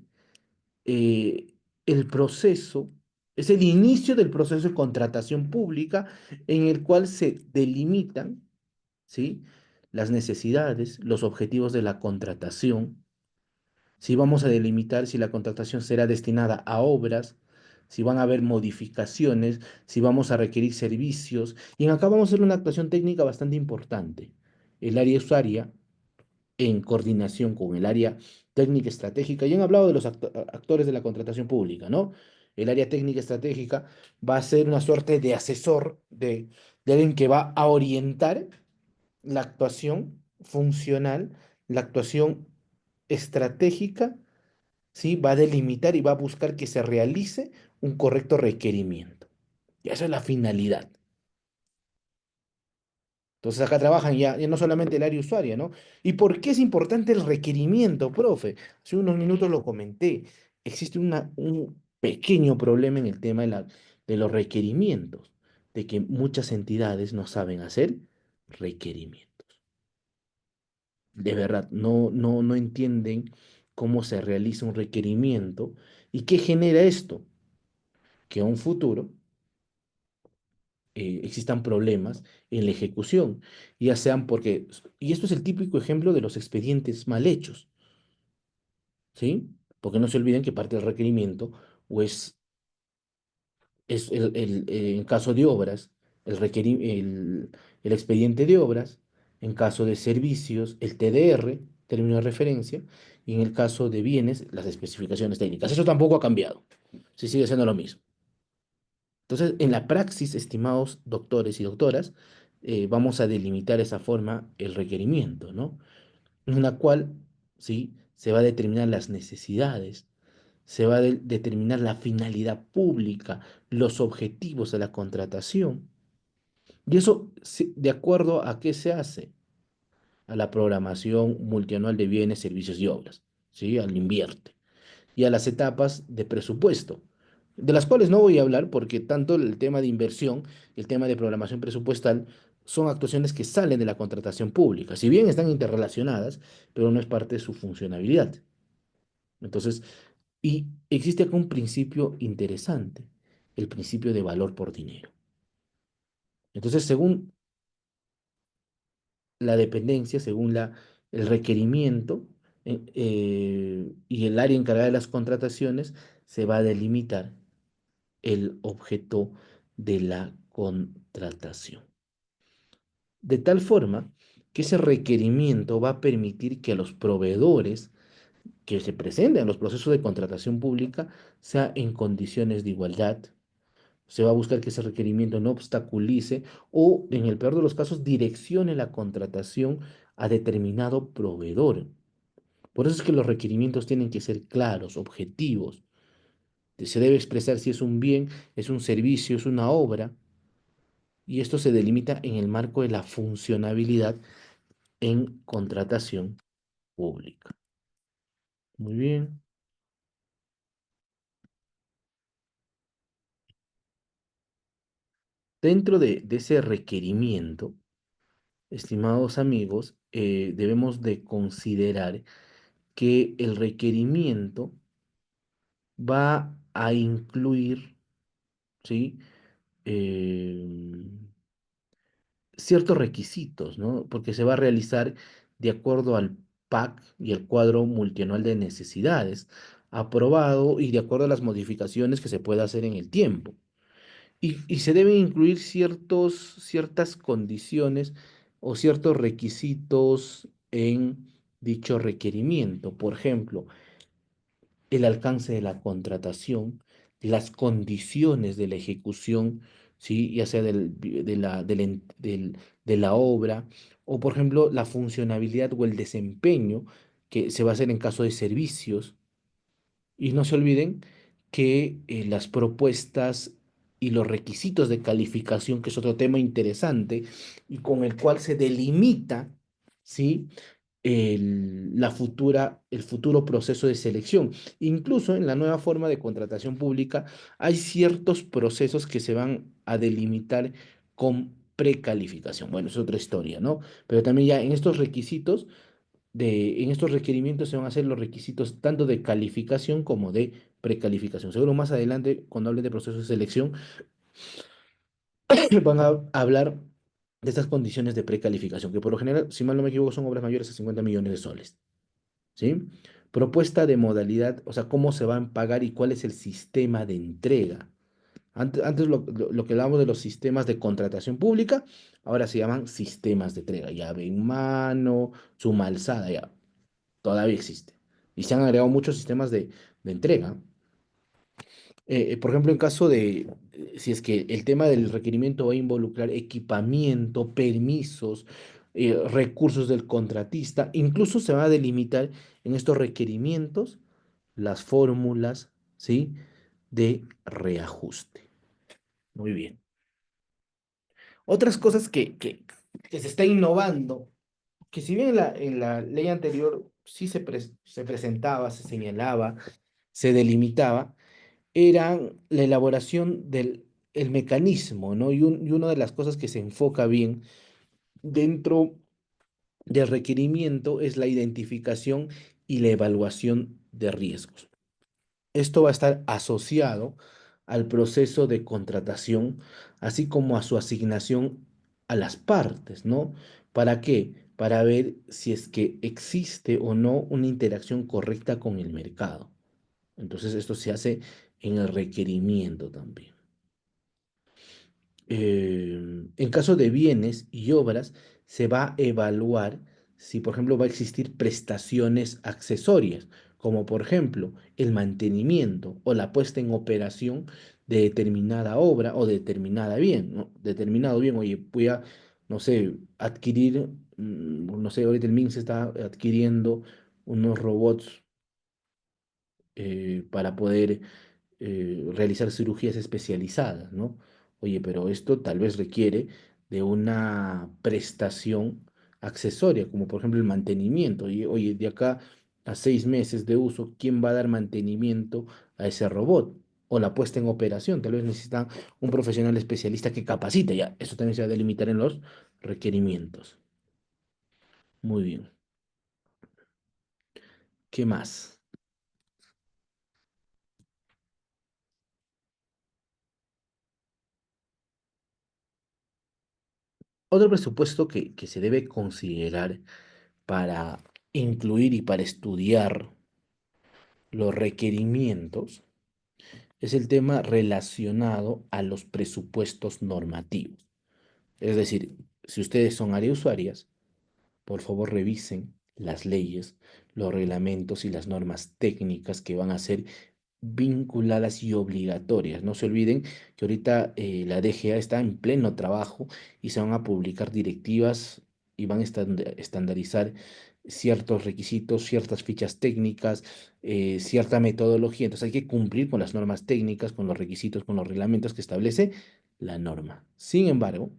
eh, el proceso, es el inicio del proceso de contratación pública en el cual se delimitan, ¿sí? Las necesidades, los objetivos de la contratación, si vamos a delimitar si la contratación será destinada a obras, si van a haber modificaciones, si vamos a requerir servicios. Y acá vamos a hacer una actuación técnica bastante importante. El área usuaria, en coordinación con el área técnica estratégica, ya han hablado de los actores de la contratación pública, ¿no? El área técnica estratégica va a ser una suerte de asesor, de alguien que va a orientar la actuación funcional, la actuación estratégica, ¿sí? Va a delimitar y va a buscar que se realice un correcto requerimiento. Y esa es la finalidad. Entonces acá trabajan ya no solamente el área usuaria, ¿no? ¿Y por qué es importante el requerimiento, profe? Hace unos minutos lo comenté. Existe un pequeño problema en el tema de los requerimientos, de que muchas entidades no saben hacer requerimientos. De verdad, no entienden cómo se realiza un requerimiento y qué genera esto, que a un futuro existan problemas en la ejecución, ya sean porque, y esto es el típico ejemplo de los expedientes mal hechos, ¿sí? Porque no se olviden que parte del requerimiento o es en caso de obras, el expediente de obras, en caso de servicios, el TDR, término de referencia, y en el caso de bienes, las especificaciones técnicas. Eso tampoco ha cambiado, se sigue siendo lo mismo. Entonces, en la praxis, estimados doctores y doctoras, vamos a delimitar esa forma el requerimiento, ¿no? En la cual, ¿sí? Se va a determinar las necesidades, se va a determinar la finalidad pública, los objetivos de la contratación. Y eso, ¿de acuerdo a qué se hace? A la programación multianual de bienes, servicios y obras, ¿sí? Al invierte y a las etapas de presupuesto, de las cuales no voy a hablar porque tanto el tema de inversión y el tema de programación presupuestal son actuaciones que salen de la contratación pública, si bien están interrelacionadas, pero no es parte de su funcionalidad. Entonces, y existe acá un principio interesante, el principio de valor por dinero. Entonces, según la dependencia, según el requerimiento y el área encargada de las contrataciones, se va a delimitar el objeto de la contratación. De tal forma que ese requerimiento va a permitir que a los proveedores que se presenten en los procesos de contratación pública sea en condiciones de igualdad. Se va a buscar que ese requerimiento no obstaculice o, en el peor de los casos, direccione la contratación a determinado proveedor. Por eso es que los requerimientos tienen que ser claros, objetivos. Se debe expresar si es un bien, es un servicio, es una obra, y esto se delimita en el marco de la funcionabilidad en contratación pública. Muy bien. Dentro de ese requerimiento, estimados amigos, debemos de considerar que el requerimiento va a incluir, ¿sí? Eh, ciertos requisitos, ¿no? Porque se va a realizar de acuerdo al PAC y el cuadro multianual de necesidades, aprobado y de acuerdo a las modificaciones que se pueda hacer en el tiempo. Y se deben incluir ciertas condiciones o ciertos requisitos en dicho requerimiento. Por ejemplo, el alcance de la contratación, las condiciones de la ejecución, ¿sí? Ya sea de la obra, o por ejemplo, la funcionabilidad o el desempeño que se va a hacer en caso de servicios. Y no se olviden que las propuestas y los requisitos de calificación, que es otro tema interesante, y con el cual se delimita, ¿sí? El futuro proceso de selección. Incluso en la nueva forma de contratación pública hay ciertos procesos que se van a delimitar con precalificación. Bueno, es otra historia, ¿no? Pero también ya en estos requisitos, en estos requerimientos se van a hacer los requisitos tanto de calificación como de precalificación. Seguro más adelante, cuando hablen de procesos de selección, van a hablar de estas condiciones de precalificación, que por lo general, si mal no me equivoco, son obras mayores a 50 millones de soles. ¿Sí? propuesta de modalidad, o sea, cómo se van a pagar y cuál es el sistema de entrega. Antes lo que hablábamos de los sistemas de contratación pública, ahora se llaman sistemas de entrega. Llave en mano, suma alzada, ya, todavía existe. Y se han agregado muchos sistemas de entrega. Por ejemplo, en caso de, si es que el tema del requerimiento va a involucrar equipamiento, permisos, recursos del contratista, incluso se va a delimitar en estos requerimientos las fórmulas, ¿sí? De reajuste. Muy bien. Otras cosas que se está innovando, que si bien en la ley anterior sí se presentaba, se señalaba, se delimitaba, eran la elaboración del el mecanismo, ¿no? Y una de las cosas que se enfoca bien dentro del requerimiento es la identificación y la evaluación de riesgos. Esto va a estar asociado al proceso de contratación, así como a su asignación a las partes, ¿no? ¿Para qué? Para ver si es que existe o no una interacción correcta con el mercado. Entonces, esto se hace en el requerimiento también. En caso de bienes y obras, se va a evaluar si, por ejemplo, va a existir prestaciones accesorias, como por ejemplo el mantenimiento o la puesta en operación de determinada obra o determinada bien, ¿no? Determinado bien, oye, voy a, no sé, adquirir, no sé, ahorita el MINS está adquiriendo unos robots para poder realizar cirugías especializadas, ¿no? Oye, pero esto tal vez requiere de una prestación accesoria, como por ejemplo el mantenimiento. Y oye, de acá a 6 meses de uso, ¿quién va a dar mantenimiento a ese robot? O la puesta en operación. Tal vez necesitan un profesional especialista que capacite ya. Eso también se va a delimitar en los requerimientos. Muy bien. ¿Qué más? Otro presupuesto que se debe considerar para incluir y para estudiar los requerimientos es el tema relacionado a los presupuestos normativos. Es decir, si ustedes son área usuarias, por favor revisen las leyes, los reglamentos y las normas técnicas que van a ser vinculadas y obligatorias. No se olviden que ahorita la DGA está en pleno trabajo y se van a publicar directivas y van a estandarizar ciertos requisitos, ciertas fichas técnicas, cierta metodología. Entonces hay que cumplir con las normas técnicas, con los requisitos, con los reglamentos que establece la norma. Sin embargo,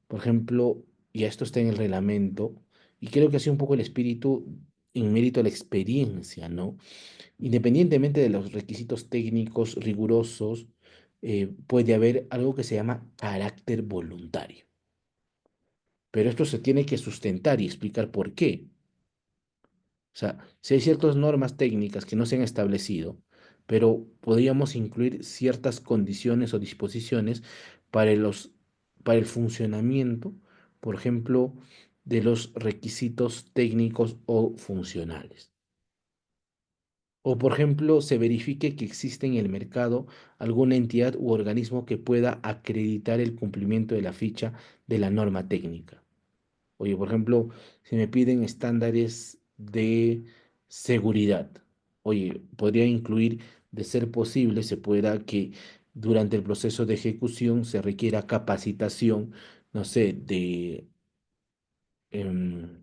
por ejemplo, ya esto está en el reglamento y creo que ha sido un poco el espíritu en mérito a la experiencia, ¿no? Independientemente de los requisitos técnicos rigurosos, puede haber algo que se llama carácter voluntario. Pero esto se tiene que sustentar y explicar por qué. O sea, si hay ciertas normas técnicas que no se han establecido, pero podríamos incluir ciertas condiciones o disposiciones para para el funcionamiento, por ejemplo, de los requisitos técnicos o funcionales. O, por ejemplo, se verifique que existe en el mercado alguna entidad u organismo que pueda acreditar el cumplimiento de la ficha de la norma técnica. Oye, por ejemplo, si me piden estándares de seguridad, oye, podría incluir, de ser posible, se pueda que durante el proceso de ejecución se requiera capacitación, no sé, de em,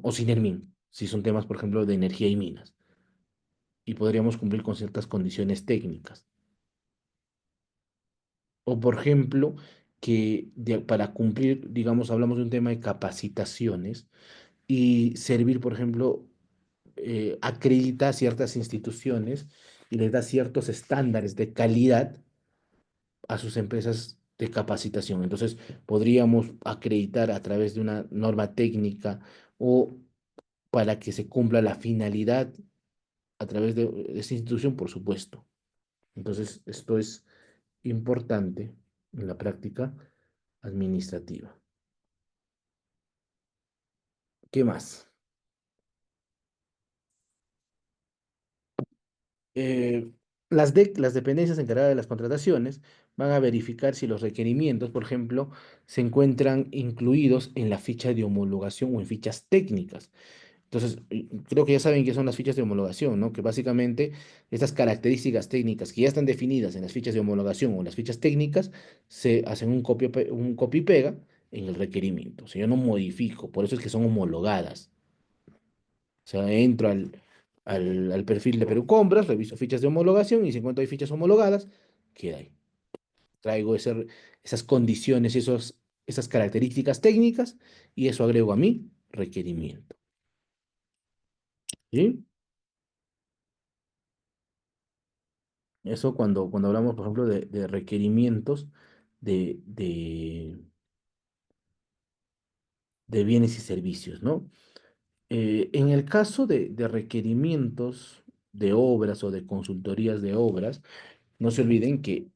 o Sinermin, si son temas, por ejemplo, de energía y minas. Y podríamos cumplir con ciertas condiciones técnicas. O, por ejemplo, que para cumplir, digamos, hablamos de un tema de capacitaciones y servir, por ejemplo, acredita a ciertas instituciones y les da ciertos estándares de calidad a sus empresas de capacitación. Entonces, podríamos acreditar a través de una norma técnica o para que se cumpla la finalidad a través de esa institución, por supuesto. Entonces, esto es importante en la práctica administrativa. ¿Qué más? eh, las dependencias encargadas de las contrataciones van a verificar si los requerimientos, por ejemplo, se encuentran incluidos en la ficha de homologación o en fichas técnicas. Entonces, creo que ya saben qué son las fichas de homologación, ¿no? Que básicamente estas características técnicas que ya están definidas en las fichas de homologación o en las fichas técnicas se hacen un copy y pega en el requerimiento. O sea, yo no modifico, por eso es que son homologadas. O sea, entro al perfil de Perú Compras, reviso fichas de homologación y si encuentro hay fichas homologadas, queda ahí. Traigo esas condiciones, esas características técnicas y eso agrego a mi requerimiento. ¿Sí? Eso cuando hablamos, por ejemplo, de requerimientos de, de, de bienes y servicios, ¿no? En el caso de requerimientos de obras o de consultorías de obras, no se olviden que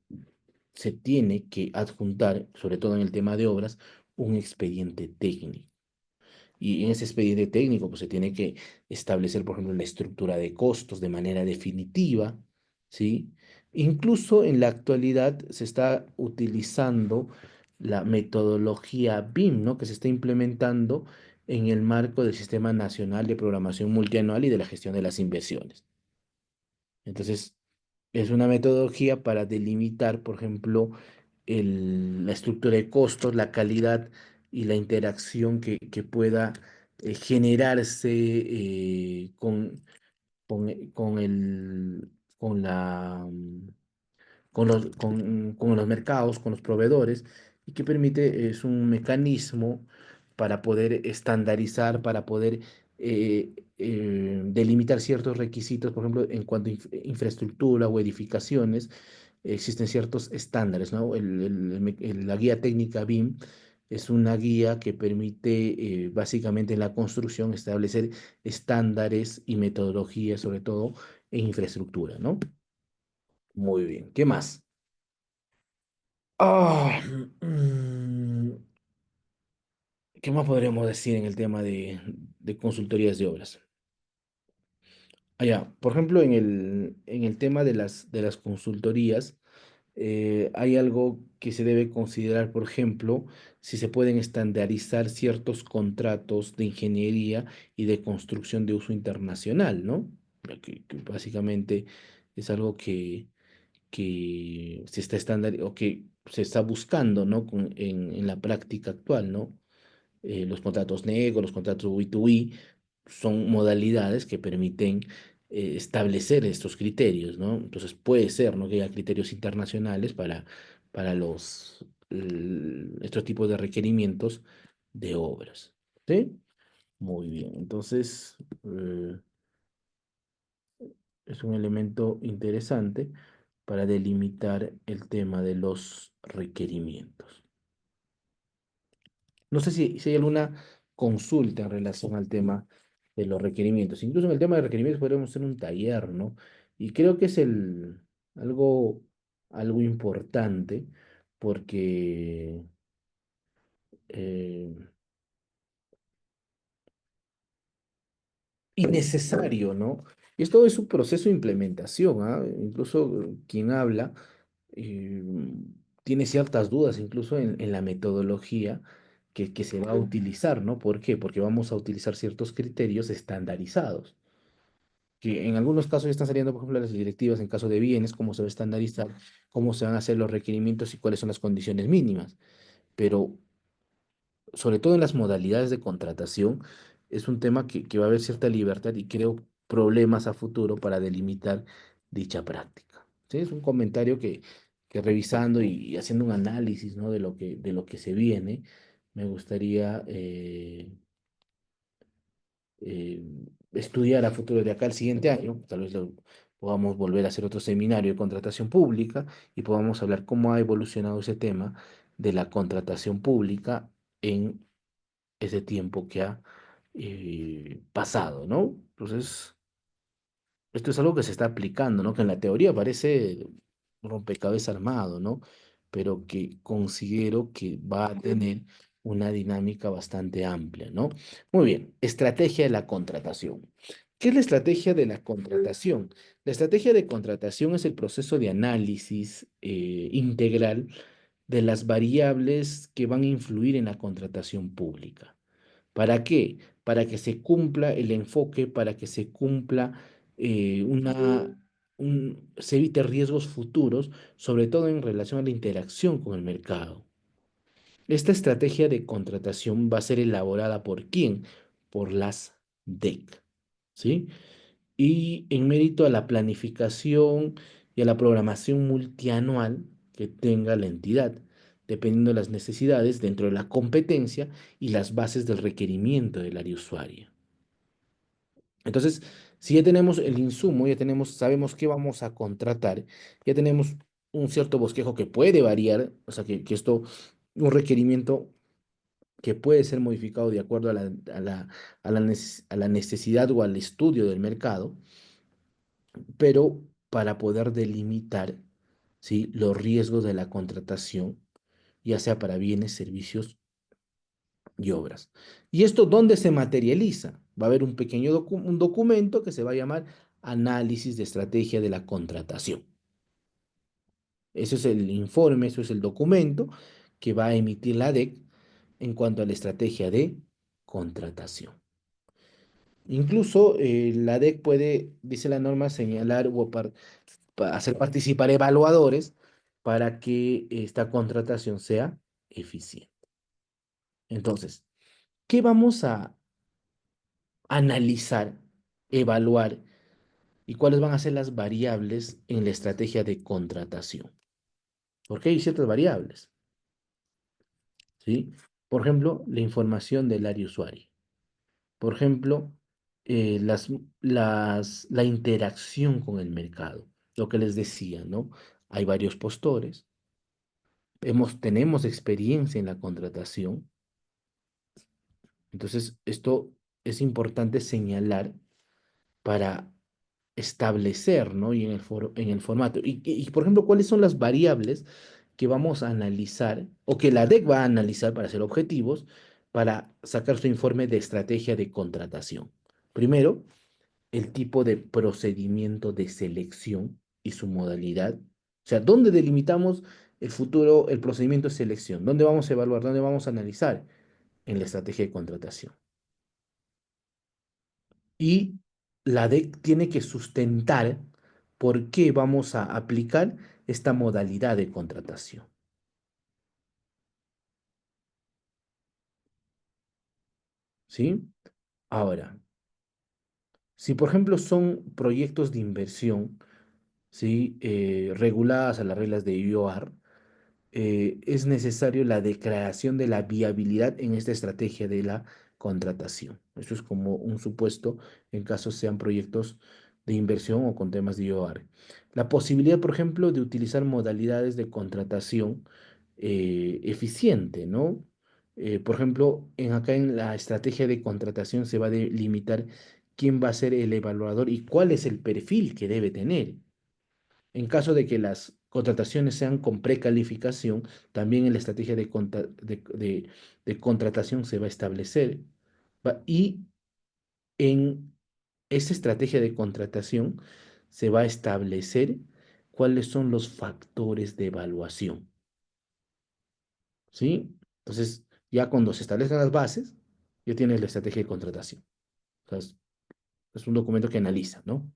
se tiene que adjuntar, sobre todo en el tema de obras, un expediente técnico. Y en ese expediente técnico, pues se tiene que establecer, por ejemplo, la estructura de costos de manera definitiva, ¿sí? Incluso en la actualidad se está utilizando la metodología BIM, ¿no? Que se está implementando en el marco del Sistema Nacional de Programación Multianual y de la Gestión de las Inversiones. Entonces, es una metodología para delimitar, por ejemplo, la estructura de costos, la calidad y la interacción que pueda generarse con el, con la, con los mercados, con los proveedores, y que permite, es un mecanismo para poder estandarizar, para poder delimitar ciertos requisitos, por ejemplo, en cuanto a infraestructura o edificaciones, existen ciertos estándares, ¿no? La guía técnica BIM es una guía que permite básicamente en la construcción establecer estándares y metodologías, sobre todo en infraestructura, ¿no? Muy bien. ¿Qué más? Ah, mm, ¿Qué más podríamos decir en el tema de consultorías de obras? Allá, por ejemplo, en el tema de las consultorías, hay algo que se debe considerar, por ejemplo, si se pueden estandarizar ciertos contratos de ingeniería y de construcción de uso internacional, ¿no? Que básicamente es algo que se está o que se está buscando, ¿no? En la práctica actual, ¿no? Los contratos negros, los contratos B2B, son modalidades que permiten establecer estos criterios, ¿no? Entonces puede ser, ¿no? Que haya criterios internacionales para estos tipos de requerimientos de obras, ¿sí? Muy bien, entonces es un elemento interesante para delimitar el tema de los requerimientos. No sé si hay alguna consulta en relación al tema de los requerimientos. Incluso en el tema de requerimientos podríamos hacer un taller, ¿no? Y creo que es algo, algo importante porque eh, y necesario, ¿no? Y esto es un proceso de implementación, ¿ah? Incluso quien habla eh, tiene ciertas dudas, incluso en la metodología que se va a utilizar, ¿no? ¿Por qué? Porque vamos a utilizar ciertos criterios estandarizados, que en algunos casos ya están saliendo, por ejemplo, las directivas en caso de bienes, cómo se va a estandarizar, cómo se van a hacer los requerimientos y cuáles son las condiciones mínimas. Pero sobre todo en las modalidades de contratación, es un tema que va a haber cierta libertad y creo problemas a futuro para delimitar dicha práctica. ¿Sí? Es un comentario que revisando y haciendo un análisis, ¿no? de lo que se viene, me gustaría eh, estudiar a futuro de acá al siguiente año. Tal vez podamos volver a hacer otro seminario de contratación pública y podamos hablar cómo ha evolucionado ese tema de la contratación pública en ese tiempo que ha pasado, ¿no? Entonces, esto es algo que se está aplicando, ¿no? Que en la teoría parece un rompecabezas armado, ¿no? Pero que considero que va a tener una dinámica bastante amplia, ¿no? Muy bien, estrategia de la contratación. ¿Qué es la estrategia de la contratación? La estrategia de contratación es el proceso de análisis integral de las variables que van a influir en la contratación pública. ¿Para qué? Para que se cumpla el enfoque, para que se cumpla se evite riesgos futuros, sobre todo en relación a la interacción con el mercado. Esta estrategia de contratación va a ser elaborada ¿por quién? Por las DEC, ¿sí? Y en mérito a la planificación y a la programación multianual que tenga la entidad, dependiendo de las necesidades dentro de la competencia y las bases del requerimiento del área usuaria. Entonces, si ya tenemos el insumo, ya tenemos, sabemos qué vamos a contratar, ya tenemos un cierto bosquejo que puede variar, o sea, que esto, un requerimiento que puede ser modificado de acuerdo a la necesidad o al estudio del mercado, pero para poder delimitar, ¿sí?, los riesgos de la contratación, ya sea para bienes, servicios y obras. ¿Y esto dónde se materializa? Va a haber un pequeño un documento que se va a llamar Análisis de Estrategia de la Contratación. Ese es el informe, eso es el documento que va a emitir la DEC en cuanto a la estrategia de contratación. Incluso la DEC puede, dice la norma, señalar o hacer participar evaluadores para que esta contratación sea eficiente. Entonces, ¿qué vamos a analizar, evaluar y cuáles van a ser las variables en la estrategia de contratación? Porque hay ciertas variables, ¿sí? Por ejemplo, la información del área usuario. Por ejemplo, la interacción con el mercado. Lo que les decía, ¿no? Hay varios postores, tenemos experiencia en la contratación, entonces esto es importante señalar para establecer, ¿no? Y en el formato. Por ejemplo, ¿cuáles son las variables que vamos a analizar o que la DEC va a analizar para hacer objetivos para sacar su informe de estrategia de contratación? Primero, el tipo de procedimiento de selección y su modalidad. O sea, ¿dónde delimitamos el futuro, el procedimiento de selección? ¿Dónde vamos a evaluar? ¿Dónde vamos a analizar? En la estrategia de contratación. Y la DEC tiene que sustentar por qué vamos a aplicar esta modalidad de contratación. ¿Sí? Ahora, si por ejemplo son proyectos de inversión, ¿sí?, reguladas a las reglas de IOR, es necesario la declaración de la viabilidad en esta estrategia de la contratación. Eso es como un supuesto en caso sean proyectos de inversión o con temas de IOR. La posibilidad, por ejemplo, de utilizar modalidades de contratación eficiente, ¿no? Por ejemplo, acá en la estrategia de contratación se va a delimitar quién va a ser el evaluador y cuál es el perfil que debe tener. En caso de que las contrataciones sean con precalificación, también en la estrategia de contratación se va a establecer. Y en esa estrategia de contratación se va a establecer cuáles son los factores de evaluación. ¿Sí? Entonces, ya cuando se establezcan las bases, ya tienes la estrategia de contratación. Entonces, es un documento que analiza, ¿no?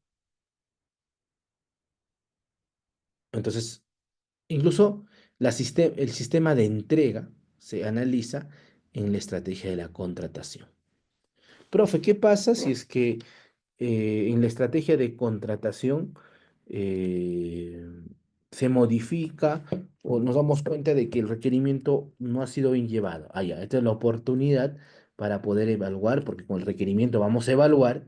Entonces, incluso el sistema de entrega se analiza en la estrategia de la contratación. Profe, ¿qué pasa si es que en la estrategia de contratación eh, se modifica o nos damos cuenta de que el requerimiento no ha sido bien llevado? Ah, ya, esta es la oportunidad para poder evaluar, porque con el requerimiento vamos a evaluar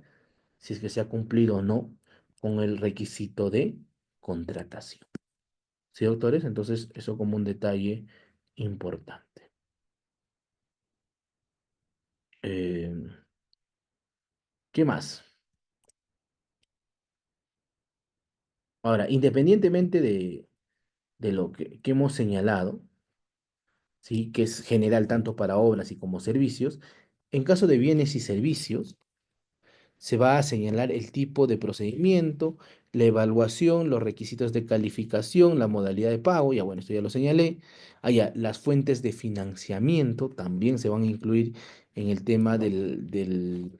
si es que se ha cumplido o no con el requisito de contratación. ¿Sí, doctores? Entonces, eso como un detalle importante. Eh, ¿Qué más? Ahora, independientemente de lo que hemos señalado, ¿sí?, que es general tanto para obras y como servicios, en caso de bienes y servicios, se va a señalar el tipo de procedimiento, la evaluación, los requisitos de calificación, la modalidad de pago, ya bueno, esto ya lo señalé. Allá, las fuentes de financiamiento también se van a incluir en el tema de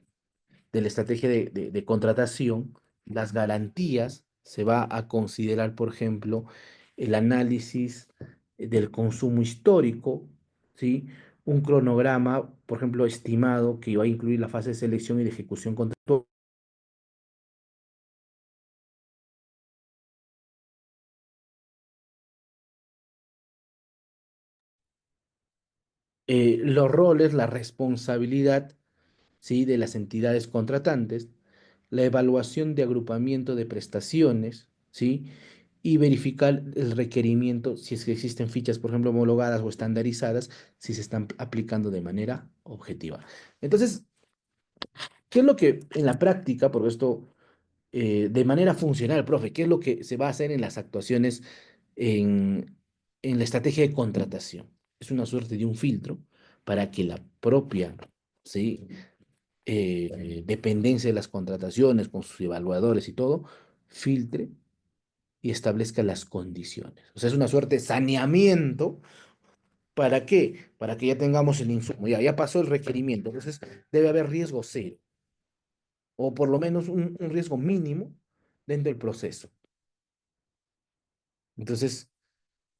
la estrategia de contratación. Las garantías, se va a considerar, por ejemplo, el análisis del consumo histórico, ¿sí? Un cronograma, por ejemplo, estimado que va a incluir la fase de selección y de ejecución contractual. Los roles, la responsabilidad, ¿sí? De las entidades contratantes, la evaluación de agrupamiento de prestaciones, ¿sí? Y verificar el requerimiento, si es que existen fichas, por ejemplo, homologadas o estandarizadas, si se están aplicando de manera objetiva. Entonces, ¿qué es lo que en la práctica, por esto, de manera funcional, profe, qué es lo que se va a hacer en las actuaciones en la estrategia de contratación? Es una suerte de un filtro para que la propia, ¿sí? Dependencia de las contrataciones, con sus evaluadores y todo, filtre y establezca las condiciones. O sea, es una suerte de saneamiento. ¿Para qué? Para que ya tengamos el insumo. Ya pasó el requerimiento. Entonces, debe haber riesgo cero, o por lo menos un riesgo mínimo dentro del proceso. Entonces,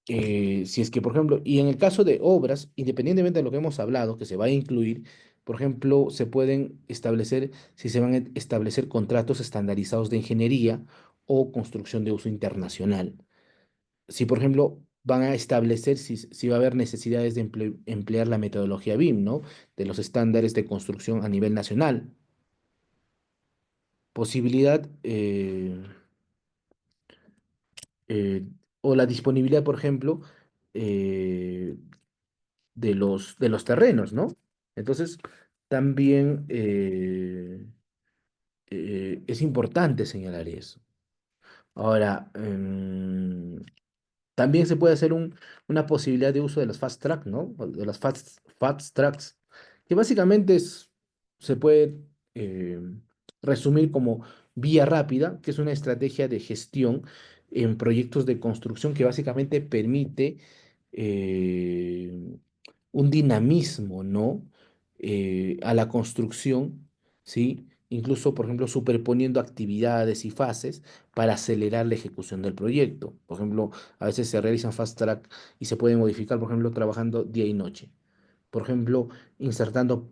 si es que, por ejemplo, y en el caso de obras, independientemente de lo que hemos hablado, que se va a incluir, por ejemplo, se pueden establecer, si se van a establecer contratos estandarizados de ingeniería o construcción de uso internacional. Si, por ejemplo, van a establecer si va a haber necesidades de emplear la metodología BIM, ¿no? De los estándares de construcción a nivel nacional. Posibilidad eh, o la disponibilidad, por ejemplo, eh, de los terrenos, ¿no? Entonces, también es importante señalar eso. Ahora, también se puede hacer una posibilidad de uso de las fast track, ¿no? O de las fast tracks, que básicamente se puede eh, resumir como vía rápida, que es una estrategia de gestión en proyectos de construcción que básicamente permite eh, un dinamismo, ¿no? A la construcción, ¿sí? Incluso, por ejemplo, superponiendo actividades y fases para acelerar la ejecución del proyecto. Por ejemplo, a veces se realizan fast track y se puede modificar, por ejemplo, trabajando día y noche. Por ejemplo, insertando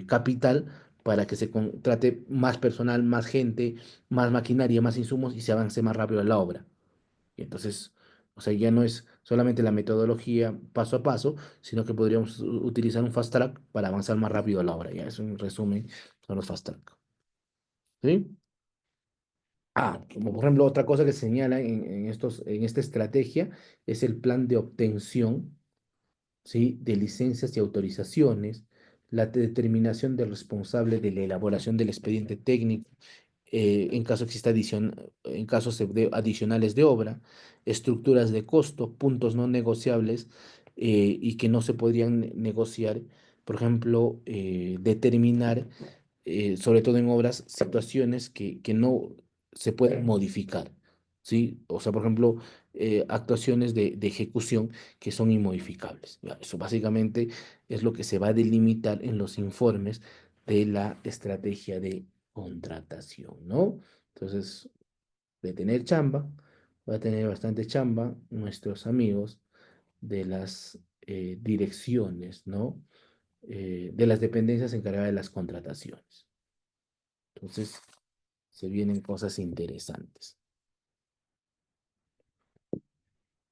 capital para que se contrate más personal, más gente, más maquinaria, más insumos y se avance más rápido en la obra. Y entonces, o sea, ya no es solamente la metodología paso a paso, sino que podríamos utilizar un fast track para avanzar más rápido en la obra. Ya es un resumen, son los fast track. ¿Sí? Como por ejemplo, otra cosa que se señala en esta estrategia es el plan de obtención, ¿sí? De licencias y autorizaciones, la determinación del responsable de la elaboración del expediente técnico en caso exista en casos adicionales de obra, estructuras de costo, puntos no negociables y que no se podrían negociar, por ejemplo, determinar sobre todo en obras, situaciones que no se pueden modificar, ¿sí? O sea, por ejemplo, actuaciones de ejecución que son inmodificables. Ya, eso básicamente es lo que se va a delimitar en los informes de la estrategia de contratación, ¿no? Entonces, de tener chamba, va a tener bastante chamba nuestros amigos de las direcciones, ¿no? De las dependencias encargadas de las contrataciones. Entonces, se vienen cosas interesantes.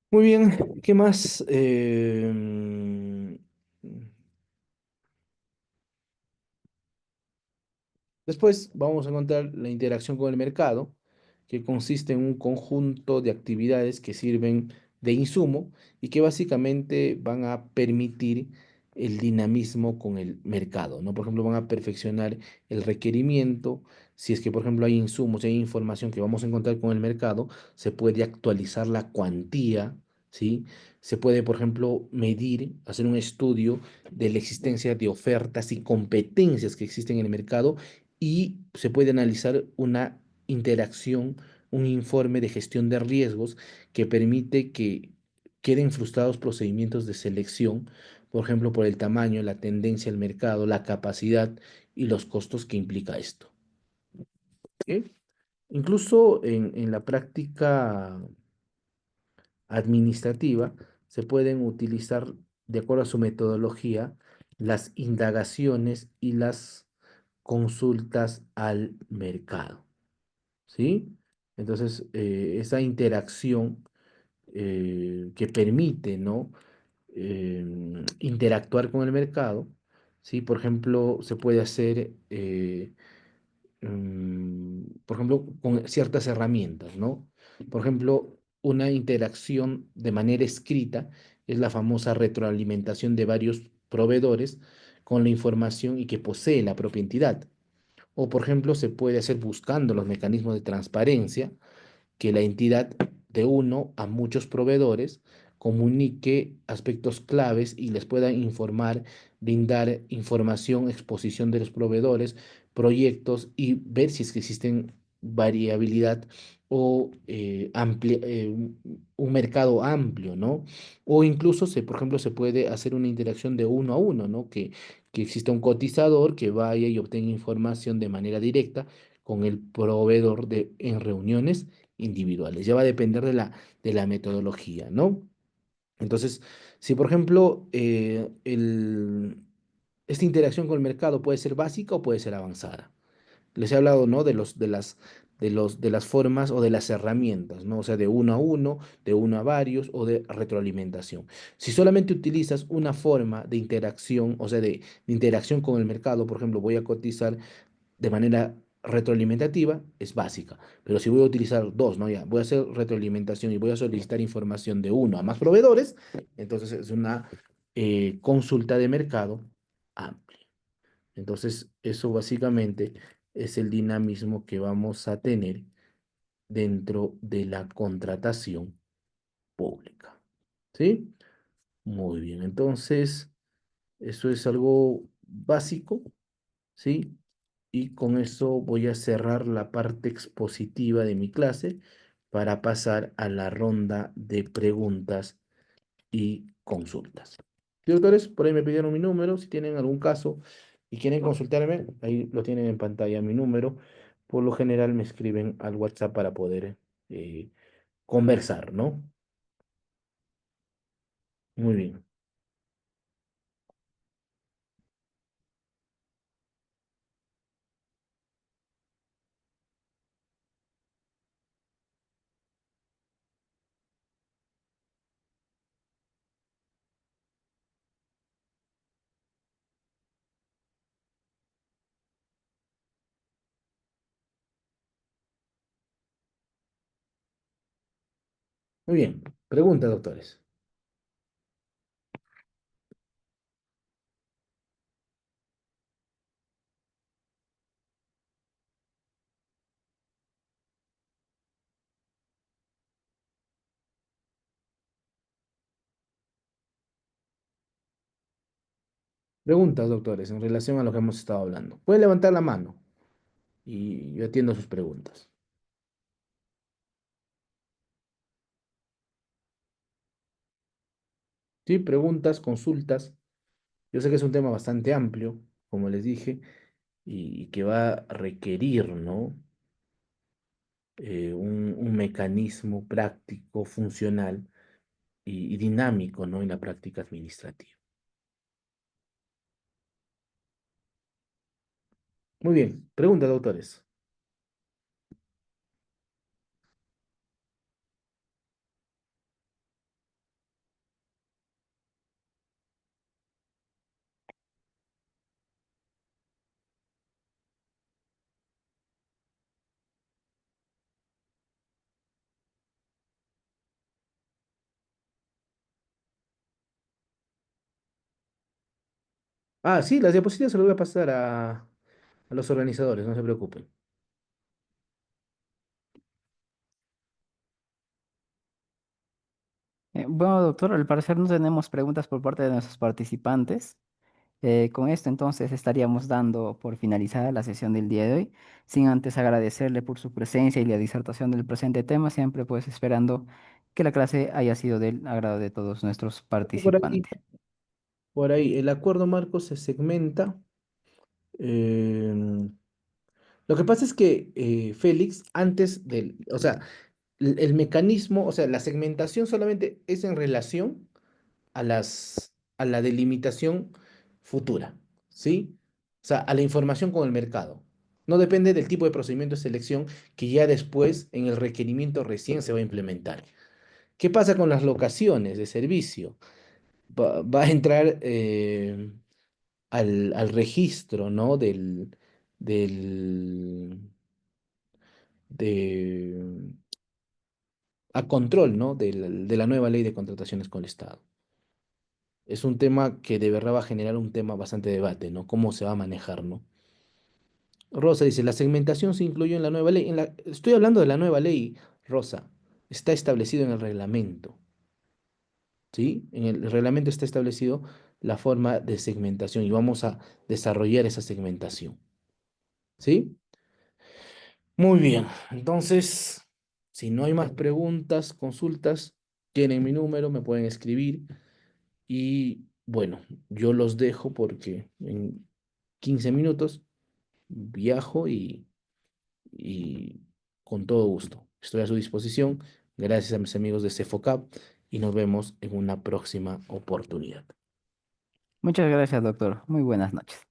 Muy bien, ¿qué más? Después vamos a encontrar la interacción con el mercado, que consiste en un conjunto de actividades que sirven de insumo y que básicamente van a permitir el dinamismo con el mercado, ¿no? Por ejemplo, van a perfeccionar el requerimiento. Si es que, por ejemplo, hay insumos, hay información que vamos a encontrar con el mercado, se puede actualizar la cuantía, ¿sí? Se puede, por ejemplo, medir, hacer un estudio de la existencia de ofertas y competencias que existen en el mercado y se puede analizar una interacción, un informe de gestión de riesgos que permite que queden frustrados procedimientos de selección, por ejemplo, por el tamaño, la tendencia del mercado, la capacidad y los costos que implica esto. ¿Ok? Incluso en la práctica administrativa se pueden utilizar, de acuerdo a su metodología, las indagaciones y las consultas al mercado, ¿sí? Entonces, esa interacción que permite, ¿no? Interactuar con el mercado, ¿sí? Por ejemplo, se puede hacer por ejemplo, con ciertas herramientas, ¿no? Por ejemplo, una interacción de manera escrita es la famosa retroalimentación de varios proveedores con la información y que posee la propia entidad. O, por ejemplo, se puede hacer buscando los mecanismos de transparencia que la entidad de uno a muchos proveedores comunique aspectos claves y les pueda informar, brindar información, exposición de los proveedores, proyectos y ver si es que existen variabilidad o un mercado amplio, ¿no? O incluso, por ejemplo, se puede hacer una interacción de uno a uno, ¿no? Que exista un cotizador que vaya y obtenga información de manera directa con el proveedor en reuniones individuales. Ya va a depender de la metodología, ¿no? Entonces, si por ejemplo esta interacción con el mercado puede ser básica o puede ser avanzada. Les he hablado, ¿no? De las formas o de las herramientas, ¿no? O sea, de uno, de uno a varios o de retroalimentación. Si solamente utilizas una forma de interacción, o sea, de interacción con el mercado, por ejemplo, voy a cotizar de manera retroalimentativa, es básica. Pero si voy a utilizar dos, ¿no? Ya, voy a hacer retroalimentación y voy a solicitar información de uno a más proveedores, entonces es una consulta de mercado amplia. Entonces, eso básicamente es el dinamismo que vamos a tener dentro de la contratación pública. ¿Sí? Muy bien, entonces, eso es algo básico, ¿sí? Y con eso voy a cerrar la parte expositiva de mi clase para pasar a la ronda de preguntas y consultas. Sí, doctores, por ahí me pidieron mi número. Si tienen algún caso y quieren consultarme, ahí lo tienen en pantalla mi número. Por lo general me escriben al WhatsApp para poder eh, conversar, ¿no? Muy bien. Muy bien. Pregunta, doctores. Preguntas, doctores, en relación a lo que hemos estado hablando. Pueden levantar la mano y yo atiendo sus preguntas. Sí, preguntas, consultas. Yo sé que es un tema bastante amplio, como les dije, y que va a requerir, ¿no? Un mecanismo práctico, funcional y dinámico, ¿no? En la práctica administrativa. Muy bien, preguntas, doctores. Ah, sí, las diapositivas se las voy a pasar a los organizadores, no se preocupen. Bueno, doctor, al parecer no tenemos preguntas por parte de nuestros participantes. Con esto entonces estaríamos dando por finalizada la sesión del día de hoy, sin antes agradecerle por su presencia y la disertación del presente tema, siempre pues esperando que la clase haya sido del agrado de todos nuestros Por ahí, participantes. por ahí, el acuerdo marco se segmenta. em, lo que pasa es que Félix, antes del, o sea, el mecanismo, o sea, la segmentación solamente es en relación a la delimitación futura, ¿sí? O sea, a la información con el mercado. No depende del tipo de procedimiento de selección que ya después en el requerimiento recién se va a implementar. ¿Qué pasa con las locaciones de servicio? Va a entrar al registro, ¿no? Del, de, a control, ¿no? De la nueva ley de contrataciones con el Estado. Es un tema que de verdad va a generar un tema bastante debate, ¿no? ¿Cómo se va a manejar, ¿no? Rosa dice, la segmentación se incluyó en la nueva ley. Estoy hablando de la nueva ley, Rosa. Está establecido en el reglamento, ¿sí? En el reglamento está establecido la forma de segmentación y vamos a desarrollar esa segmentación, ¿sí? Muy bien, entonces, si no hay más preguntas, consultas, tienen mi número, me pueden escribir y bueno, yo los dejo porque en 15 minutos viajo y con todo gusto. Estoy a su disposición. Gracias a mis amigos de Cefocap y nos vemos en una próxima oportunidad. Muchas gracias, doctor. Muy buenas noches.